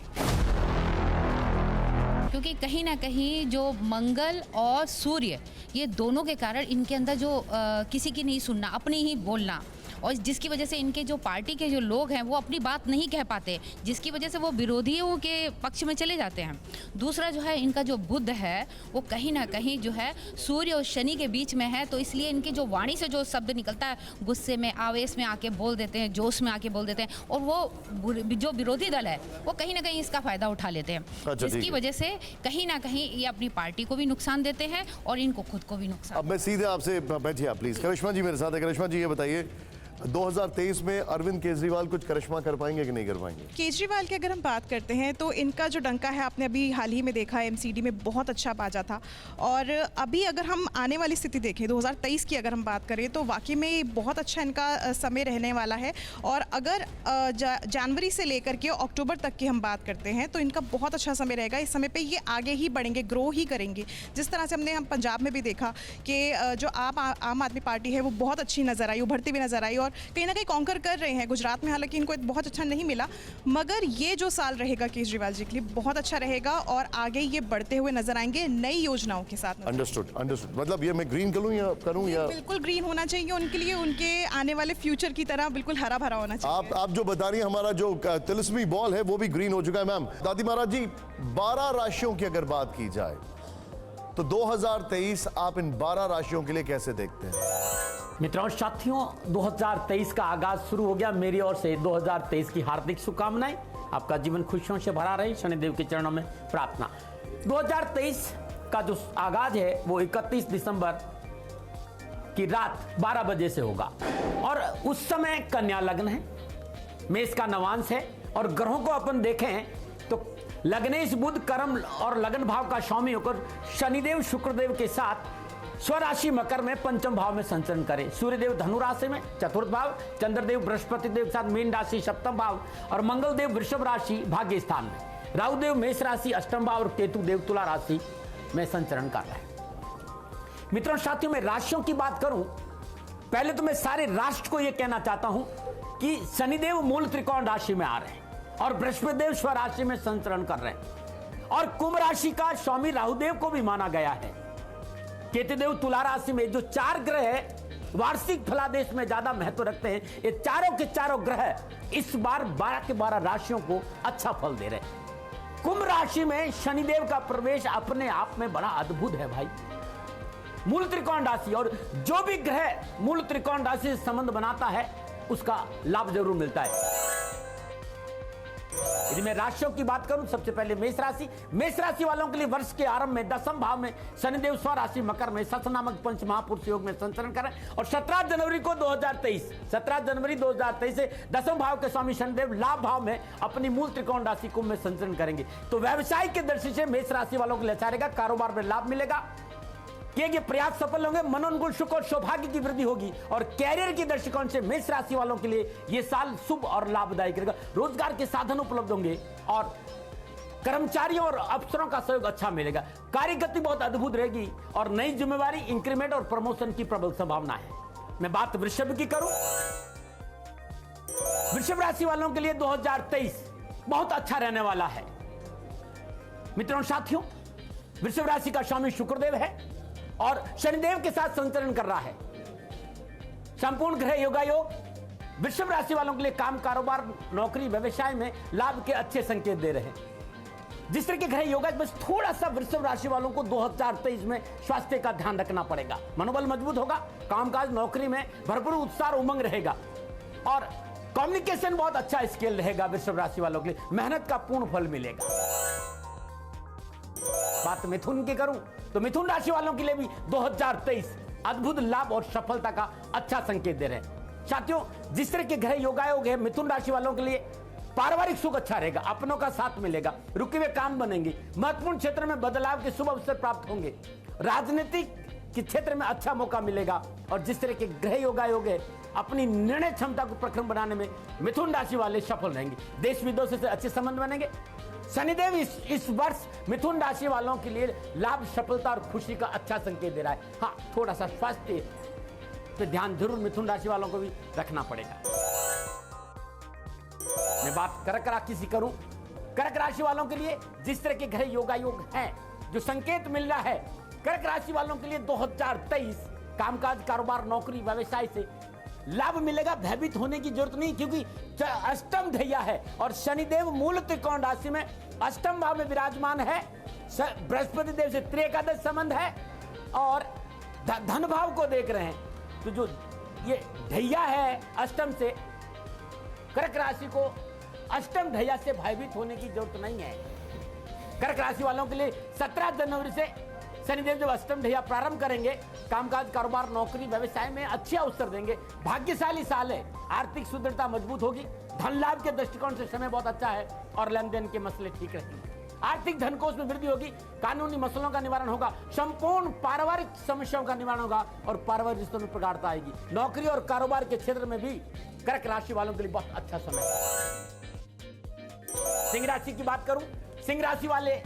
Speaker 16: क्योंकि कहीं ना कहीं जो मंगल और सूर्य ये दोनों के कारण इनके अंदर जो किसी की नहीं सुनना, अपनी ही बोलना, और जिसकी वजह से इनके जो पार्टी के जो लोग हैं वो अपनी बात नहीं कह पाते, जिसकी वजह से वो विरोधियों के पक्ष में चले जाते हैं। दूसरा जो है इनका जो बुध है वो कहीं ना कहीं जो है सूर्य और शनि के बीच में है, तो इसलिए इनकी जो वाणी से जो शब्द निकलता है, गुस्से में, आवेश में आके बोल देते हैं, जोश में आके बोल देते हैं, और वो जो विरोधी दल है वो कहीं ना कहीं इसका फायदा उठा लेते हैं, जिसकी वजह से कहीं ना कहीं ये अपनी पार्टी को भी नुकसान देते हैं और इनको खुद को भी नुकसान।
Speaker 7: अब मैं सीधे आपसे, बैठिए आप प्लीज। करिश्मा जी मेरे साथ है। करिश्मा जी, ये बताइए 2023 में अरविंद केजरीवाल कुछ करिश्मा कर पाएंगे कि नहीं कर पाएंगे?
Speaker 17: केजरीवाल की अगर हम बात करते हैं तो इनका जो डंका है, आपने अभी हाल ही में देखा एमसीडी में बहुत अच्छा बाजा था, और अभी अगर हम आने वाली स्थिति देखें 2023 की अगर हम बात करें तो वाकई में बहुत अच्छा इनका समय रहने वाला है। और अगर जनवरी से लेकर के अक्टूबर तक की हम बात करते हैं तो इनका बहुत अच्छा समय रहेगा। इस समय पर ये आगे ही बढ़ेंगे, ग्रो ही करेंगे। जिस तरह से हम पंजाब में भी देखा कि जो आम आदमी पार्टी है वो बहुत अच्छी नज़र आई, उभरती हुई नज़र आई, और कहीं ना कहीं कॉन्कर कर रहे हैं। गुजरात में हालांकि इनको बहुत अच्छा नहीं मिला, मगर ये जो साल रहेगा केजरीवाल जी के लिए बहुत अच्छा रहेगा और आगे ये बढ़ते हुए नजर आएंगे नई योजनाओं के साथ।
Speaker 7: अंडरस्टूड। मतलब ये मैं ग्रीन करूं या
Speaker 17: बिल्कुल ग्रीन होना चाहिए उनके लिए, उनके आने वाले फ्यूचर की तरह बिल्कुल हरा भरा होना चाहिए।
Speaker 7: आप जो बता रही हैं, हमारा जो तिलिस्मी बॉल है वो भी ग्रीन हो चुका है। मैम दादी महाराज जी, 12 राशियों की अगर बात की जाए तो 2023 आप इन 12 राशियों के लिए कैसे देखते हैं?
Speaker 1: मित्रों साथियों, 2023 का आगाज शुरू हो गया। मेरी ओर से 2023 की हार्दिक शुभकामनाएं। आपका जीवन खुशियों से भरा रहे, शनिदेव के चरणों में प्रार्थना। 2023 का जो आगाज है वो 31 दिसंबर की रात 12 बजे से होगा, और उस समय कन्या लग्न है, मेष का नवांश है, और ग्रहों को अपन देखें तो लग्नेश बुध कर्म और लगन भाव का स्वामी होकर शनिदेव शुक्रदेव के साथ स्वराशि मकर में पंचम भाव में संचरण करे। सूर्यदेव धनु राशि में चतुर्थ भाव, चंद्रदेव बृहस्पति देव के साथ मीन राशि सप्तम भाव, और मंगल देव वृषभ राशि भाग्य स्थान में, राहुदेव मेष राशि अष्टम भाव, और केतु देव तुला राशि में संचरण कर रहे हैं। मित्रों साथियों, मैं राशियों की बात करूं, पहले तो मैं सारे राष्ट्र को यह कहना चाहता हूं कि शनिदेव मूल त्रिकोण राशि में आ रहे हैं और बृहस्पति देव स्वराशि में संचरण कर रहे हैं, और कुंभ राशि का स्वामी राहुदेव को भी माना गया है। केतुदेव तुला राशि में, जो 4 ग्रह वार्षिक फलादेश में ज्यादा महत्व रखते हैं, ये चारों के चारों ग्रह इस बार 12 के 12 राशियों को अच्छा फल दे रहे हैं। कुंभ राशि में शनिदेव का प्रवेश अपने आप में बड़ा अद्भुत है भाई, मूल त्रिकोण राशि, और जो भी ग्रह मूल त्रिकोण राशि से संबंध बनाता है उसका लाभ जरूर मिलता है। यदि मैं राशियों की बात करूं, सबसे पहले मेष राशि वालों के लिए वर्ष के आरंभ में 10वें भाव में शनिदेव स्वराशि मकर में सत नामक पंच महापुरुष योग में संचरण करें, और 17 जनवरी 2023 से 10वें भाव के स्वामी शनिदेव लाभ भाव में अपनी मूल त्रिकोण राशि कुंभ में संचरण करेंगे। तो व्यवसाय के दृष्टि से मेष राशि वालों के लिए अच्छा रहेगा, कारोबार में लाभ मिलेगा, किए गए प्रयास सफल होंगे, मनोनुकूल सुख और सौभाग्य की वृद्धि होगी और कैरियर के दृष्टिकोण से मेष राशि वालों के लिए यह साल शुभ और लाभदायक रहेगा। रोजगार के साधन उपलब्ध होंगे और कर्मचारियों और अफसरों का सहयोग अच्छा मिलेगा। कार्य गति बहुत अद्भुत रहेगी और नई जिम्मेवारी, इंक्रीमेंट और प्रमोशन की प्रबल संभावना है। मैं बात वृषभ की करूं, वृषभ राशि वालों के लिए 2023 बहुत अच्छा रहने वाला है। मित्रों साथियों, वृषभ राशि का स्वामी शुक्रदेव है और शनिदेव के साथ संचरण कर रहा है। संपूर्ण ग्रह योगायोग वृषभ राशि वालों के लिए काम, कारोबार, नौकरी, व्यवसाय में लाभ के अच्छे संकेत दे रहे हैं। जिस तरह के ग्रह योगा, बस थोड़ा सा वृषभ राशि वालों को 2023 में स्वास्थ्य का ध्यान रखना पड़ेगा। मनोबल मजबूत होगा, कामकाज, नौकरी में भरपूर उत्साह और उमंग रहेगा और कम्युनिकेशन बहुत अच्छा स्किल रहेगा। वृषभ राशि वालों के लिए मेहनत का पूर्ण फल मिलेगा। बात मिथुन की करूं तो मिथुन राशि वालों के लिए भी 2023 अद्भुत लाभ और सफलता का अच्छा संकेत दे रहे हैं। साथियों, जिस तरह के ग्रह योगायोग है, मिथुन राशि वालों के लिए पारिवारिक सुख अच्छा रहेगा, अपनों का साथ मिलेगा, रुके हुए काम बनेंगे, महत्वपूर्ण क्षेत्र में बदलाव के शुभ अवसर प्राप्त होंगे, राजनीतिक के क्षेत्र में अच्छा मौका मिलेगा और जिस तरह के ग्रह योगायोग है, अपनी निर्णय क्षमता को प्रखर बनाने में मिथुन राशि वाले सफल रहेंगे। देश विदेशों से अच्छे संबंध बनेंगे। शनिदेव इस वर्ष मिथुन राशि वालों के लिए लाभ, सफलता और खुशी का अच्छा संकेत दे रहा है। हाँ, थोड़ा सा स्वास्थ्य पे ध्यान जरूर मिथुन राशि वालों को भी रखना पड़ेगा। मैं बात कर्क राशि की करूं, कर्क राशि वालों के लिए जिस तरह के ग्रह योगायोग हैं, जो संकेत मिल रहा है, कर्क राशि वालों के लिए 2023 कामकाज, कारोबार, नौकरी, व्यवसाय से लाभ मिलेगा। भयभीत होने की जरूरत नहीं, क्योंकि अष्टम ध्येया है और शनिदेव मूल त्रिकोण राशि में अष्टम भाव में विराजमान है। बृहस्पति देव से त्रिएकादश संबंध है और धन भाव को देख रहे हैं। तो जो ये ध्येया है अष्टम से, कर्क राशि को अष्टम ध्येया से भयभीत होने की जरूरत नहीं है। कर्क राशि वालों के लिए 17 जनवरी से शनिदेव जब अष्टम ध्येया प्रारंभ करेंगे, कामकाज, कारोबार, नौकरी, व्यवसाय में अच्छे अवसर देंगे। भाग्यशाली साल है, आर्थिक सुदृढ़ता मजबूत होगी, धन लाभ के दृष्टिकोण से समय बहुत अच्छा है और लेन देन के मसले ठीक रहेंगे। आर्थिक धन कोष में वृद्धि होगी, कानूनी मसलों का निवारण होगा, संपूर्ण पारिवारिक समस्याओं का निवारण होगा और पारिवारिक रिश्तों में प्रगाढ़ता आएगी। नौकरी और कारोबार के क्षेत्र में भी कर्क राशि वालों के लिए बहुत अच्छा समय है। सिंह राशि की बात करूं, सिंह राशि वाले,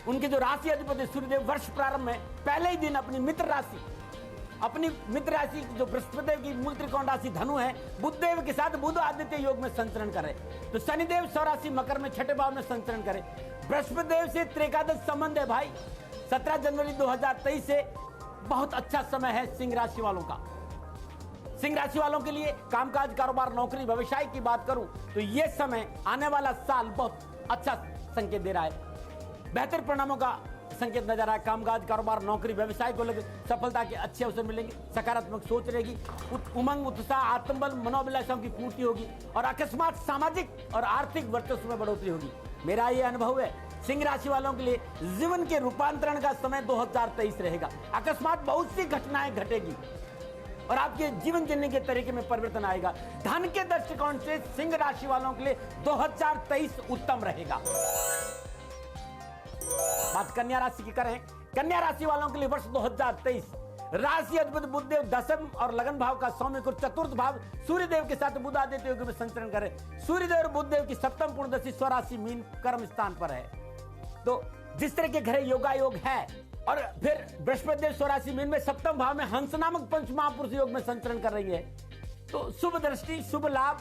Speaker 1: उनके जो राशि अधिपति सूर्यदेव वर्ष प्रारंभ में पहले ही दिन अपनी मित्र राशि जो बृहस्पति की मूल त्रिकोण राशि धनु है, बुधदेव के साथ बुध आदित्य योग में संचरण करे। तो शनिदेव स्वराशि मकर में छठे भाव में संचरण करे। बृहस्पति देव से त्रिएकादश संबंध है भाई। 17 जनवरी 2023 से बहुत अच्छा समय है सिंह राशि वालों का। सिंह राशि वालों के लिए कामकाज, कारोबार, नौकरी, व्यवसाय की बात करूं तो ये समय, आने वाला साल बहुत अच्छा संकेत दे रहा है। बेहतर परिणामों का संकेत नजर आया। कामकाज, कारोबार, नौकरी, व्यवसाय को लेकर सफलता के अच्छे अवसर मिलेंगे। सकारात्मक सोच रहेगी, उमंग, उत्साह, आत्मबल, मनोभिलाषाओं की पूर्ति होगी और अकस्मात सामाजिक और आर्थिक वर्चस्व में बढ़ोतरी होगी। मेरा ये अनुभव है, सिंह राशि वालों के लिए जीवन के रूपांतरण का समय 2023 रहेगा। अकस्मात बहुत सी घटनाएं घटेगी और आपके जीवन जीने के तरीके में परिवर्तन आएगा। धन के दृष्टिकोण से सिंह राशि वालों के लिए 2023 उत्तम रहेगा। बात कन्या राशि की करें, कन्या राशि वालों के लिए वर्ष 2023 राशि अधिपति बुधदेव दशम और लगन भाव का सौम्य को चतुर्थ भाव सूर्यदेव के साथ बुध आदित्य योग में संचरण करे। सूर्यदेव और बुधदेव की सप्तम पूर्णदशी स्वराशि मीन कर्म स्थान पर है। तो जिस तरह के ग्रह योगायोग है और फिर बृहस्पति देव स्वराशि मीन में सप्तम भाव में हंस नामक पंच महापुरुष योग में संचरण कर रही है, तो शुभ दृष्टि, शुभ लाभ,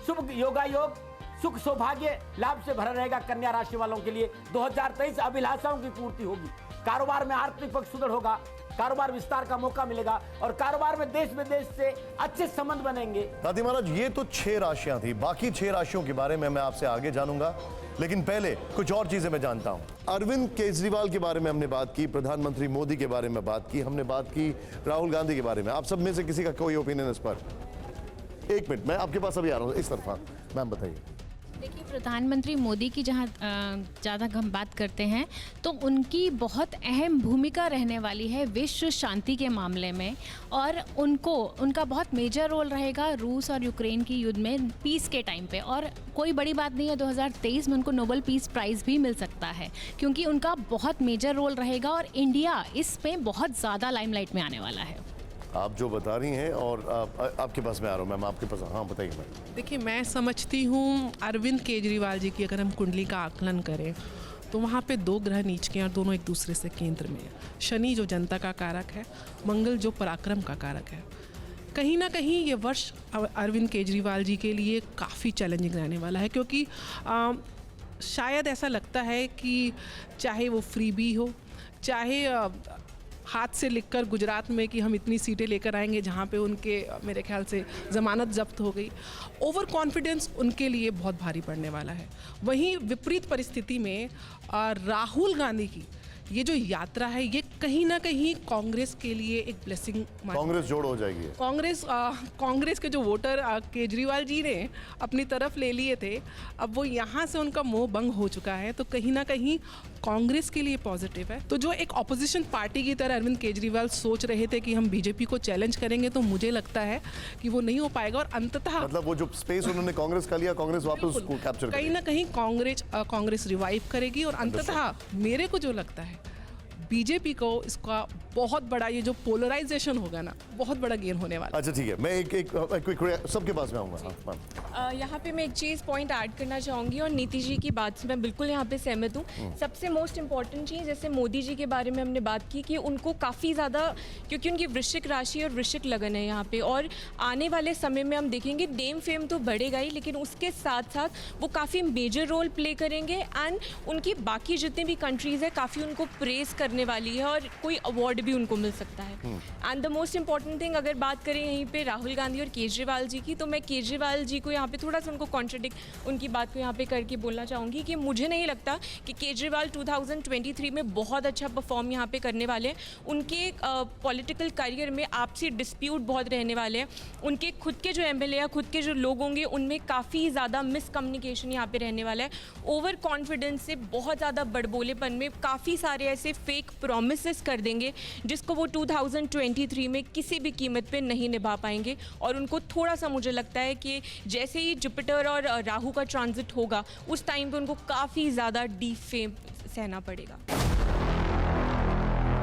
Speaker 1: शुभ योगायोग, सुख सौभाग्य लाभ से भरा रहेगा। कन्या राशि वालों के लिए 2023 अभिलाषाओं की पूर्ति होगी। कारोबार में आर्थिक पक्ष सुदृढ़ होगा, कारोबार विस्तार का मौका मिलेगा और कारोबार में देश विदेश से अच्छे संबंध बनेंगे।
Speaker 7: दादी महाराज, ये तो 6 राशियां थी, बाकी 6 राशियों के बारे में मैं आपसे आगे जानूंगा, लेकिन पहले कुछ और चीजें मैं जानता हूं। अरविंद केजरीवाल के बारे में हमने बात की, प्रधानमंत्री मोदी के बारे में बात की, हमने बात की राहुल गांधी के बारे में। आप सब में से किसी का कोई ओपिनियन इस पर? 1 मिनट, मैं आपके पास अभी आ रहा हूं, इस तरफा। मैम बताइए।
Speaker 18: देखिए, प्रधानमंत्री मोदी की जहाँ ज़्यादा हम बात करते हैं तो उनकी बहुत अहम भूमिका रहने वाली है विश्व शांति के मामले में, और उनका बहुत मेजर रोल रहेगा रूस और यूक्रेन की युद्ध में पीस के टाइम पे। और कोई बड़ी बात नहीं है, 2023 में उनको नोबेल पीस प्राइज़ भी मिल सकता है, क्योंकि उनका बहुत मेजर रोल रहेगा और इंडिया इसमें बहुत ज़्यादा लाइमलाइट में आने वाला है।
Speaker 7: आप जो बता रही हैं, और आपके पास मैं आ रहा हूँ मैम, आपके पास। हाँ बताइए मैम।
Speaker 19: देखिए, मैं समझती हूँ अरविंद केजरीवाल जी की अगर हम कुंडली का आकलन करें तो वहाँ पे 2 ग्रह नीच के हैं और दोनों एक दूसरे से केंद्र में है। शनि जो जनता का कारक है, मंगल जो पराक्रम का कारक है। कहीं ना कहीं ये वर्ष अरविंद केजरीवाल जी के लिए काफ़ी चैलेंजिंग रहने वाला है, क्योंकि शायद ऐसा लगता है कि चाहे वो फ्रीबी हो, चाहे हाथ से लिखकर गुजरात में कि हम इतनी सीटें लेकर आएंगे, जहाँ पे उनके मेरे ख्याल से ज़मानत जब्त हो गई, ओवर कॉन्फिडेंस उनके लिए बहुत भारी पड़ने वाला है। वहीं विपरीत परिस्थिति में राहुल गांधी की ये जो यात्रा है, ये कहीं ना कहीं कांग्रेस के लिए एक ब्लेसिंग,
Speaker 7: कांग्रेस जोड़ हो जाएगी।
Speaker 19: कांग्रेस के जो वोटर केजरीवाल जी ने अपनी तरफ ले लिए थे, अब वो यहाँ से उनका मोह भंग हो चुका है, तो कहीं ना कहीं कांग्रेस के लिए पॉजिटिव है। तो जो एक ऑपोजिशन पार्टी की तरह अरविंद केजरीवाल सोच रहे थे कि हम बीजेपी को चैलेंज करेंगे, तो मुझे लगता है कि वो नहीं हो पाएगा, और अंततः
Speaker 7: मतलब वो जो स्पेस उन्होंने कांग्रेस का लिया, कांग्रेस वापस उसको कैप्चर करेगी।
Speaker 19: कहीं ना कहीं कांग्रेस रिवाइव करेगी, और अंततः मेरे को जो लगता है बीजेपी को इसका बहुत बड़ा, ये जो पोलराइजेशन होगा ना, बहुत बड़ा गेन होने वाला।
Speaker 7: अच्छा ठीक है, मैं एक सबके पास में आऊँगा।
Speaker 20: यहाँ पे मैं एक चीज़ पॉइंट ऐड करना चाहूँगी, और नीतीश जी की बात से मैं बिल्कुल यहाँ पे सहमत हूँ। सबसे मोस्ट इम्पॉर्टेंट चीज़, जैसे मोदी जी के बारे में हमने बात की कि उनको काफ़ी ज़्यादा, क्योंकि उनकी वृश्चिक राशि और वृश्चिक लगन है यहाँ पे, और आने वाले समय में हम देखेंगे नेम फेम तो बढ़ेगा ही, लेकिन उसके साथ साथ वो काफ़ी मेजर रोल प्ले करेंगे, एंड उनकी बाकी जितने भी कंट्रीज़ है काफ़ी उनको प्रेस करने वाली है, और कोई अवार्ड भी उनको मिल सकता है। And the most important thing, अगर बात करें यहीं पे राहुल गांधी और केजरीवाल जी की, तो मैं केजरीवाल जी को यहाँ पे थोड़ा सा उनको कॉन्ट्रडिक्ट उनकी बात को यहाँ पे करके बोलना चाहूँगी कि मुझे नहीं लगता कि केजरीवाल 2023 में बहुत अच्छा परफॉर्म यहाँ पे करने वाले हैं। उनके पॉलिटिकल करियर में आपसी डिस्प्यूट बहुत रहने वाले हैं। उनके खुद के जो MLA या खुद के जो लोग होंगे, उनमें काफ़ी ज़्यादा मिसकम्युनिकेशन यहाँ पे रहने वाला है। ओवर कॉन्फिडेंस से, बहुत ज़्यादा बड़बोलेपन में काफ़ी सारे ऐसे फेक प्रॉमिसेस कर देंगे जिसको वो 2023 में किसी भी कीमत पे नहीं निभा पाएंगे, और उनको थोड़ा सा मुझे लगता है कि जैसे ही जुपिटर और राहु का ट्रांजिट होगा, उस टाइम पे उनको काफ़ी ज़्यादा डीफेम सहना पड़ेगा।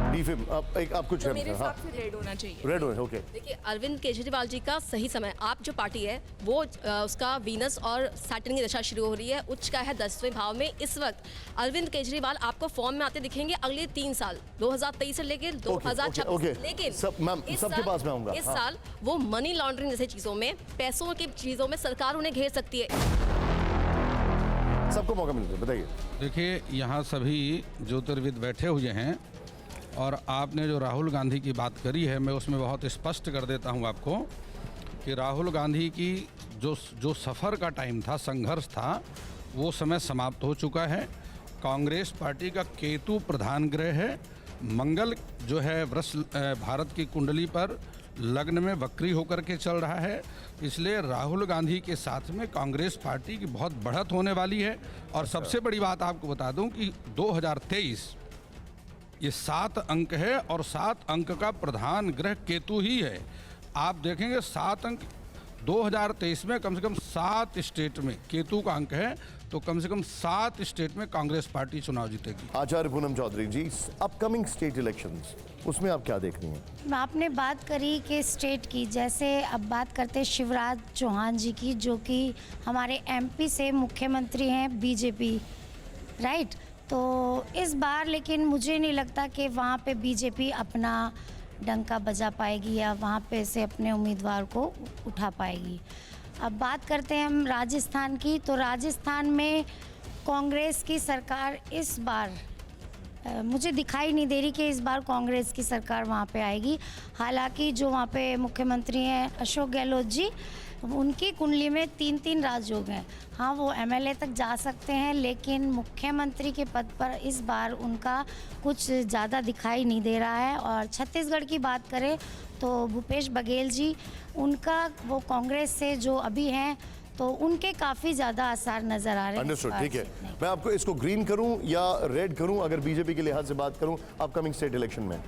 Speaker 7: आप कुछ
Speaker 20: तो मेरे हिसाब से रेड होना चाहिए।
Speaker 7: रेड हो, ओके।
Speaker 5: देखिए, अरविंद केजरीवाल जी का सही समय, आप जो पार्टी है वो उसका वीनस और सैटर्न की दशा शुरू हो रही है, उच्च का है 10वें भाव में। इस वक्त अरविंद केजरीवाल आपको फॉर्म में आते दिखेंगे अगले 3 साल, 2023 से लेकर 2026। लेकिन
Speaker 7: सबके पास में आऊंगा।
Speaker 5: इस साल वो मनी लॉन्ड्रिंग जैसे चीजों में, पैसों की चीजों में सरकार उन्हें घेर सकती है।
Speaker 7: सबको मौका मिलता है, बताइए।
Speaker 6: देखिए, यहाँ सभी ज्योतिर्विद बैठे हुए हैं, और आपने जो राहुल गांधी की बात करी है, मैं उसमें बहुत स्पष्ट कर देता हूं आपको कि राहुल गांधी की जो सफ़र का टाइम था, संघर्ष था, वो समय समाप्त हो चुका है। कांग्रेस पार्टी का केतु प्रधान ग्रह है, मंगल जो है भारत की कुंडली पर लग्न में वक्री होकर के चल रहा है, इसलिए राहुल गांधी के साथ में कांग्रेस पार्टी की बहुत बढ़त होने वाली है। और सबसे बड़ी बात आपको बता दूं कि 2023 ये 7 अंक है, और 7 अंक का प्रधान ग्रह केतु ही है। आप देखेंगे 7 अंक 2023 में कम से कम 7 स्टेट में केतु का अंक है, तो कम से कम 7 स्टेट में कांग्रेस पार्टी चुनाव जीतेगी।
Speaker 7: आचार्य पूनम चौधरी जी, अपकमिंग स्टेट इलेक्शंस, उसमें आप क्या देख रही हैं?
Speaker 21: आपने बात करी कि स्टेट की, जैसे अब बात करते हैं शिवराज चौहान जी की, जो कि हमारे MP से मुख्यमंत्री हैं बीजेपी, राइट। तो इस बार लेकिन मुझे नहीं लगता कि वहाँ पे बीजेपी अपना डंका बजा पाएगी या वहाँ पे से अपने उम्मीदवार को उठा पाएगी। अब बात करते हैं हम राजस्थान की, तो राजस्थान में कांग्रेस की सरकार इस बार मुझे दिखाई नहीं दे रही कि इस बार कांग्रेस की सरकार वहाँ पे आएगी। हालांकि जो वहाँ पे मुख्यमंत्री हैं अशोक गहलोत जी, उनकी कुंडली में 3 राजयोग हैं। हाँ, वो MLA तक जा सकते हैं, लेकिन मुख्यमंत्री के पद पर इस बार उनका कुछ ज़्यादा दिखाई नहीं दे रहा है। और छत्तीसगढ़ की बात करें तो भूपेश बघेल जी, उनका वो कांग्रेस से जो अभी हैं, तो उनके काफ़ी ज़्यादा आसार नज़र आ रहे हैं।
Speaker 7: अंडरस्टूड, ठीक है। मैं आपको इसको ग्रीन करूं या रेड करूं अगर बीजेपी के लिहाज से बात करूं अपकमिंग स्टेट इलेक्शन में?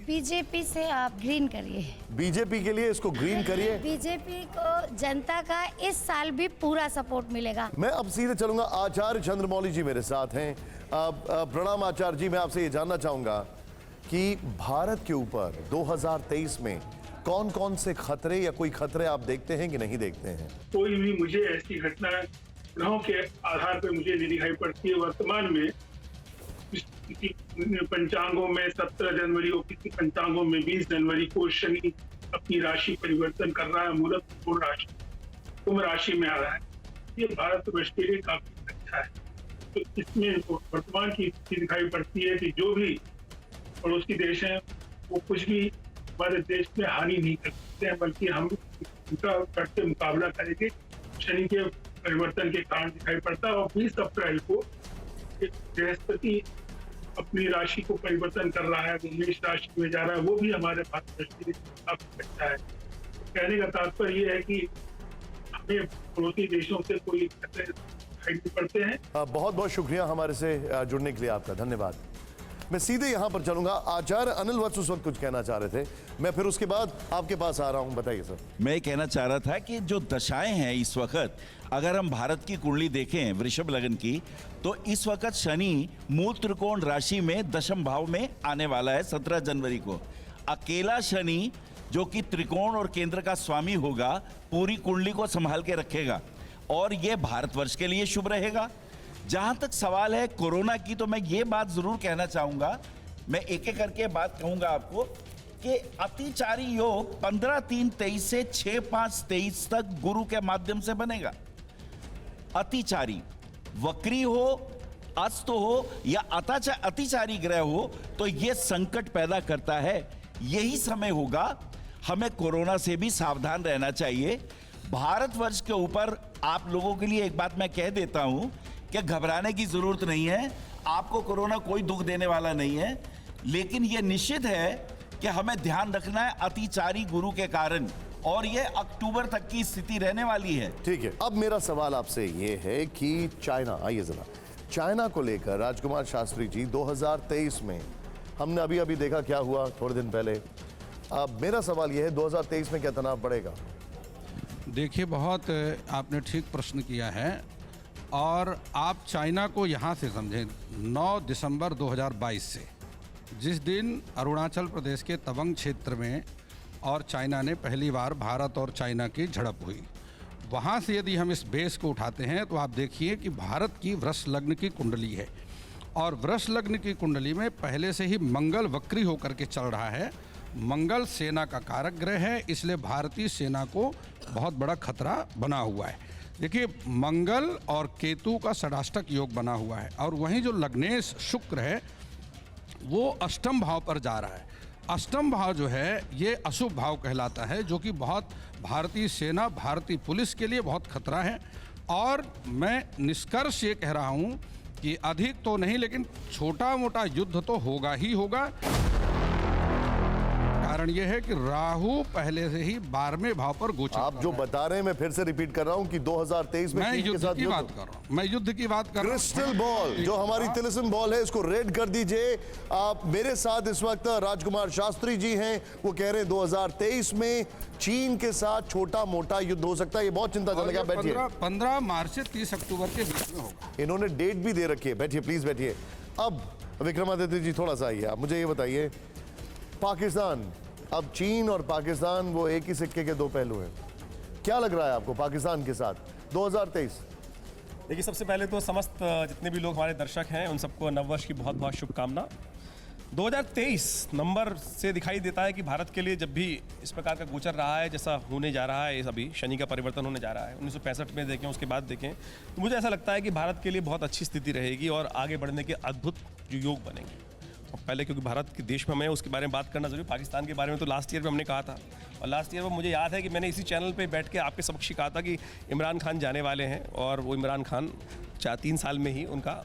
Speaker 21: बीजेपी से आप ग्रीन करिए।
Speaker 7: बीजेपी के लिए इसको ग्रीन करिए।
Speaker 21: बीजेपी को जनता का इस साल भी पूरा सपोर्ट मिलेगा।
Speaker 7: मैं अब सीधे चलूंगा, आचार्य चंद्रमौली जी मेरे साथ हैं। प्रणाम आचार्य जी, मैं आपसे ये जानना चाहूंगा कि भारत के ऊपर 2023 में कौन कौन से खतरे या कोई खतरे आप देखते हैं कि नहीं देखते हैं?
Speaker 3: कोई भी मुझे ऐसी घटना ग्रहों के आधार पर मुझे नहीं दिखाई पड़ती है। वर्तमान में किसी पंचांगों में 17 जनवरी और किसी पंचांगों में 20 जनवरी को शनि अपनी राशि परिवर्तन कर रहा है, मूलत त्रिकोण राशि कुंभ राशि में आ रहा है। ये भारतवर्ष के लिए काफी अच्छा है। तो इसमें वर्तमान की स्थिति दिखाई पड़ती है कि जो भी पड़ोसी देश हैं वो कुछ भी हमारे देश में हानि नहीं कर सकते हैं, बल्कि हम उनका करते मुकाबला करेंगे। शनि के परिवर्तन के कारण दिखाई पड़ता है। और 20 अप्रैल को बृहस्पति अपनी राशि को परिवर्तन कर रहा है, वो मेष राशि में जा रहा है, वो भी हमारे भारत के लिए काफी अच्छा है। कहने का तात्पर्य ये है कि हमें पड़ोसी देशों से कोई खतरे दिखाई नहीं पड़ते हैं।
Speaker 7: बहुत बहुत शुक्रिया हमारे से जुड़ने के लिए, आपका धन्यवाद। मैं सीधे यहाँ पर चलूंगा, आचार्य अनिल वत्स उस वक्त कुछ कहना चाह रहे थे, मैं फिर उसके बाद आपके पास आ रहा हूँ, बताइए सर।
Speaker 8: मैं कहना चाह रहा था कि जो दशाएं हैं इस वक्त, अगर हम भारत की कुंडली देखें वृषभ लग्न की, तो इस वक्त शनि मूल त्रिकोण राशि में दशम भाव में आने वाला है 17 जनवरी को। अकेला शनि जो कि त्रिकोण और केंद्र का स्वामी होगा, पूरी कुंडली को संभाल के रखेगा और ये भारतवर्ष के लिए शुभ रहेगा। जहां तक सवाल है कोरोना की, तो मैं ये बात जरूर कहना चाहूंगा, मैं एक एक करके बात कहूंगा आपको कि अतिचारी योग 15/3/23 से 6/5/23 तक गुरु के माध्यम से बनेगा। अतिचारी वक्री हो, अस्त हो या अतिचारी ग्रह हो तो यह संकट पैदा करता है। यही समय होगा हमें कोरोना से भी सावधान रहना चाहिए। भारतवर्ष के ऊपर आप लोगों के लिए एक बात मैं कह देता हूं कि घबराने की जरूरत नहीं है। आपको कोरोना कोई दुख देने वाला नहीं है, लेकिन यह निश्चित है कि हमें ध्यान रखना है अतिचारी गुरु के कारण, और ये अक्टूबर तक की स्थिति रहने वाली है।
Speaker 7: ठीक है, अब मेरा सवाल आपसे ये है कि चाइना, आइए जरा, चाइना को लेकर राजकुमार शास्त्री जी 2023 में हमने अभी अभी देखा क्या हुआ थोड़े दिन पहले। अब मेरा सवाल ये है 2023 में क्या तनाव बढ़ेगा?
Speaker 6: देखिए, बहुत आपने ठीक प्रश्न किया है, और आप चाइना को यहाँ से समझें। 9 दिसंबर 2022 से, जिस दिन अरुणाचल प्रदेश के तवांग क्षेत्र में और चाइना ने पहली बार भारत और चाइना की झड़प हुई, वहाँ से यदि हम इस बेस को उठाते हैं तो आप देखिए कि भारत की वृष लग्न की कुंडली है, और वृष लग्न की कुंडली में पहले से ही मंगल वक्री होकर के चल रहा है। मंगल सेना का कारक ग्रह है, इसलिए भारतीय सेना को बहुत बड़ा खतरा बना हुआ है। देखिए, मंगल और केतु का षडाष्टक योग बना हुआ है, और वहीं जो लग्नेश शुक्र है वो अष्टम भाव पर जा रहा है। अष्टम भाव जो है ये अशुभ भाव कहलाता है, जो कि बहुत भारतीय सेना, भारतीय पुलिस के लिए बहुत खतरा है। और मैं निष्कर्ष ये कह रहा हूँ कि अधिक तो नहीं, लेकिन छोटा मोटा युद्ध तो होगा ही होगा। कारण यह है कि राहु पहले से ही 12वें भाव पर गोचर।
Speaker 7: आप जो बता रहे हैं, मैं फिर से रिपीट कर रहा हूं कि 2023 में
Speaker 6: मैं युद्ध की बात कर रहा हूं, मैं युद्ध की बात कर रहा हूं।
Speaker 7: क्रिस्टल बॉल जो हमारी तिलिस्म बॉल है, इसको रेड कर दीजिए। आप मेरे साथ इस वक्त राजकुमार शास्त्री जी हैं, वो कह रहे हैं 2023 में चीन के साथ छोटा मोटा युद्ध हो सकता है। ये बहुत चिंताजनक है। बैठिए।
Speaker 6: 15 मार्च से 30 अक्टूबर के बीच में होगा।
Speaker 7: इन्होंने डेट भी दे रखी है। बैठिए, प्लीज बैठिए। अब विक्रमादित्य जी थोड़ा सा आइए, आप मुझे ये बताइए, पाकिस्तान, अब चीन और पाकिस्तान वो एक ही सिक्के के दो पहलू हैं। क्या लग रहा है आपको पाकिस्तान के साथ 2023?
Speaker 13: देखिए, सबसे पहले तो समस्त जितने भी लोग हमारे दर्शक हैं उन सबको नववर्ष की बहुत बहुत शुभकामना। 2023 नंबर से दिखाई देता है कि भारत के लिए जब भी इस प्रकार का गोचर रहा है, जैसा होने जा रहा है, अभी शनि का परिवर्तन होने जा रहा है, 1965 में देखें, उसके बाद देखें, तो मुझे ऐसा लगता है कि भारत के लिए बहुत अच्छी स्थिति रहेगी और आगे बढ़ने के अद्भुत योग बनेंगे। पहले क्योंकि भारत के देश में हमें उसके बारे में बात करना जरूरी। पाकिस्तान के बारे में तो लास्ट ईयर में हमने कहा था, और लास्ट ईयर में मुझे याद है कि मैंने इसी चैनल पे बैठ के आपके समक्ष कहा था कि इमरान खान जाने वाले हैं, और वो इमरान खान 3 साल में ही उनका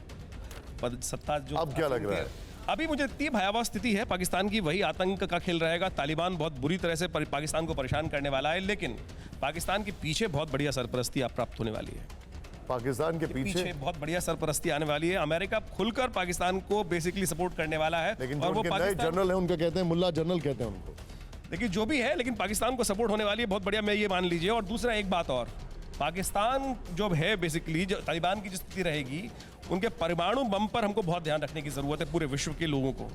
Speaker 13: सत्ता जो।
Speaker 7: अब क्या लग रहा है?
Speaker 13: अभी मुझे इतनी भयावह स्थिति है पाकिस्तान की, वही आतंक का खेल रहेगा। तालिबान बहुत बुरी तरह से पाकिस्तान को परेशान करने वाला है, लेकिन पाकिस्तान के पीछे बहुत बढ़िया सरपरस्ती आप प्राप्त होने वाली है।
Speaker 7: पाकिस्तान के पीछे
Speaker 13: बहुत बढ़िया सरपरस्ती आने वाली है। अमेरिका खुलकर पाकिस्तान को बेसिकली सपोर्ट करने वाला है।
Speaker 7: लेकिन जो उनके नए जनरल है उनके कहते हैं मुल्ला जनरल कहते हैं उनको।
Speaker 13: देखिए जो भी है, लेकिन पाकिस्तान को सपोर्ट होने वाली है बहुत बढ़िया, मैं ये मान लीजिए। और दूसरा एक बात और, पाकिस्तान जो है बेसिकली जो तालिबान की जो स्थिति रहेगी, उनके परमाणु बम पर हमको बहुत ध्यान रखने की जरूरत है पूरे विश्व के लोगों को।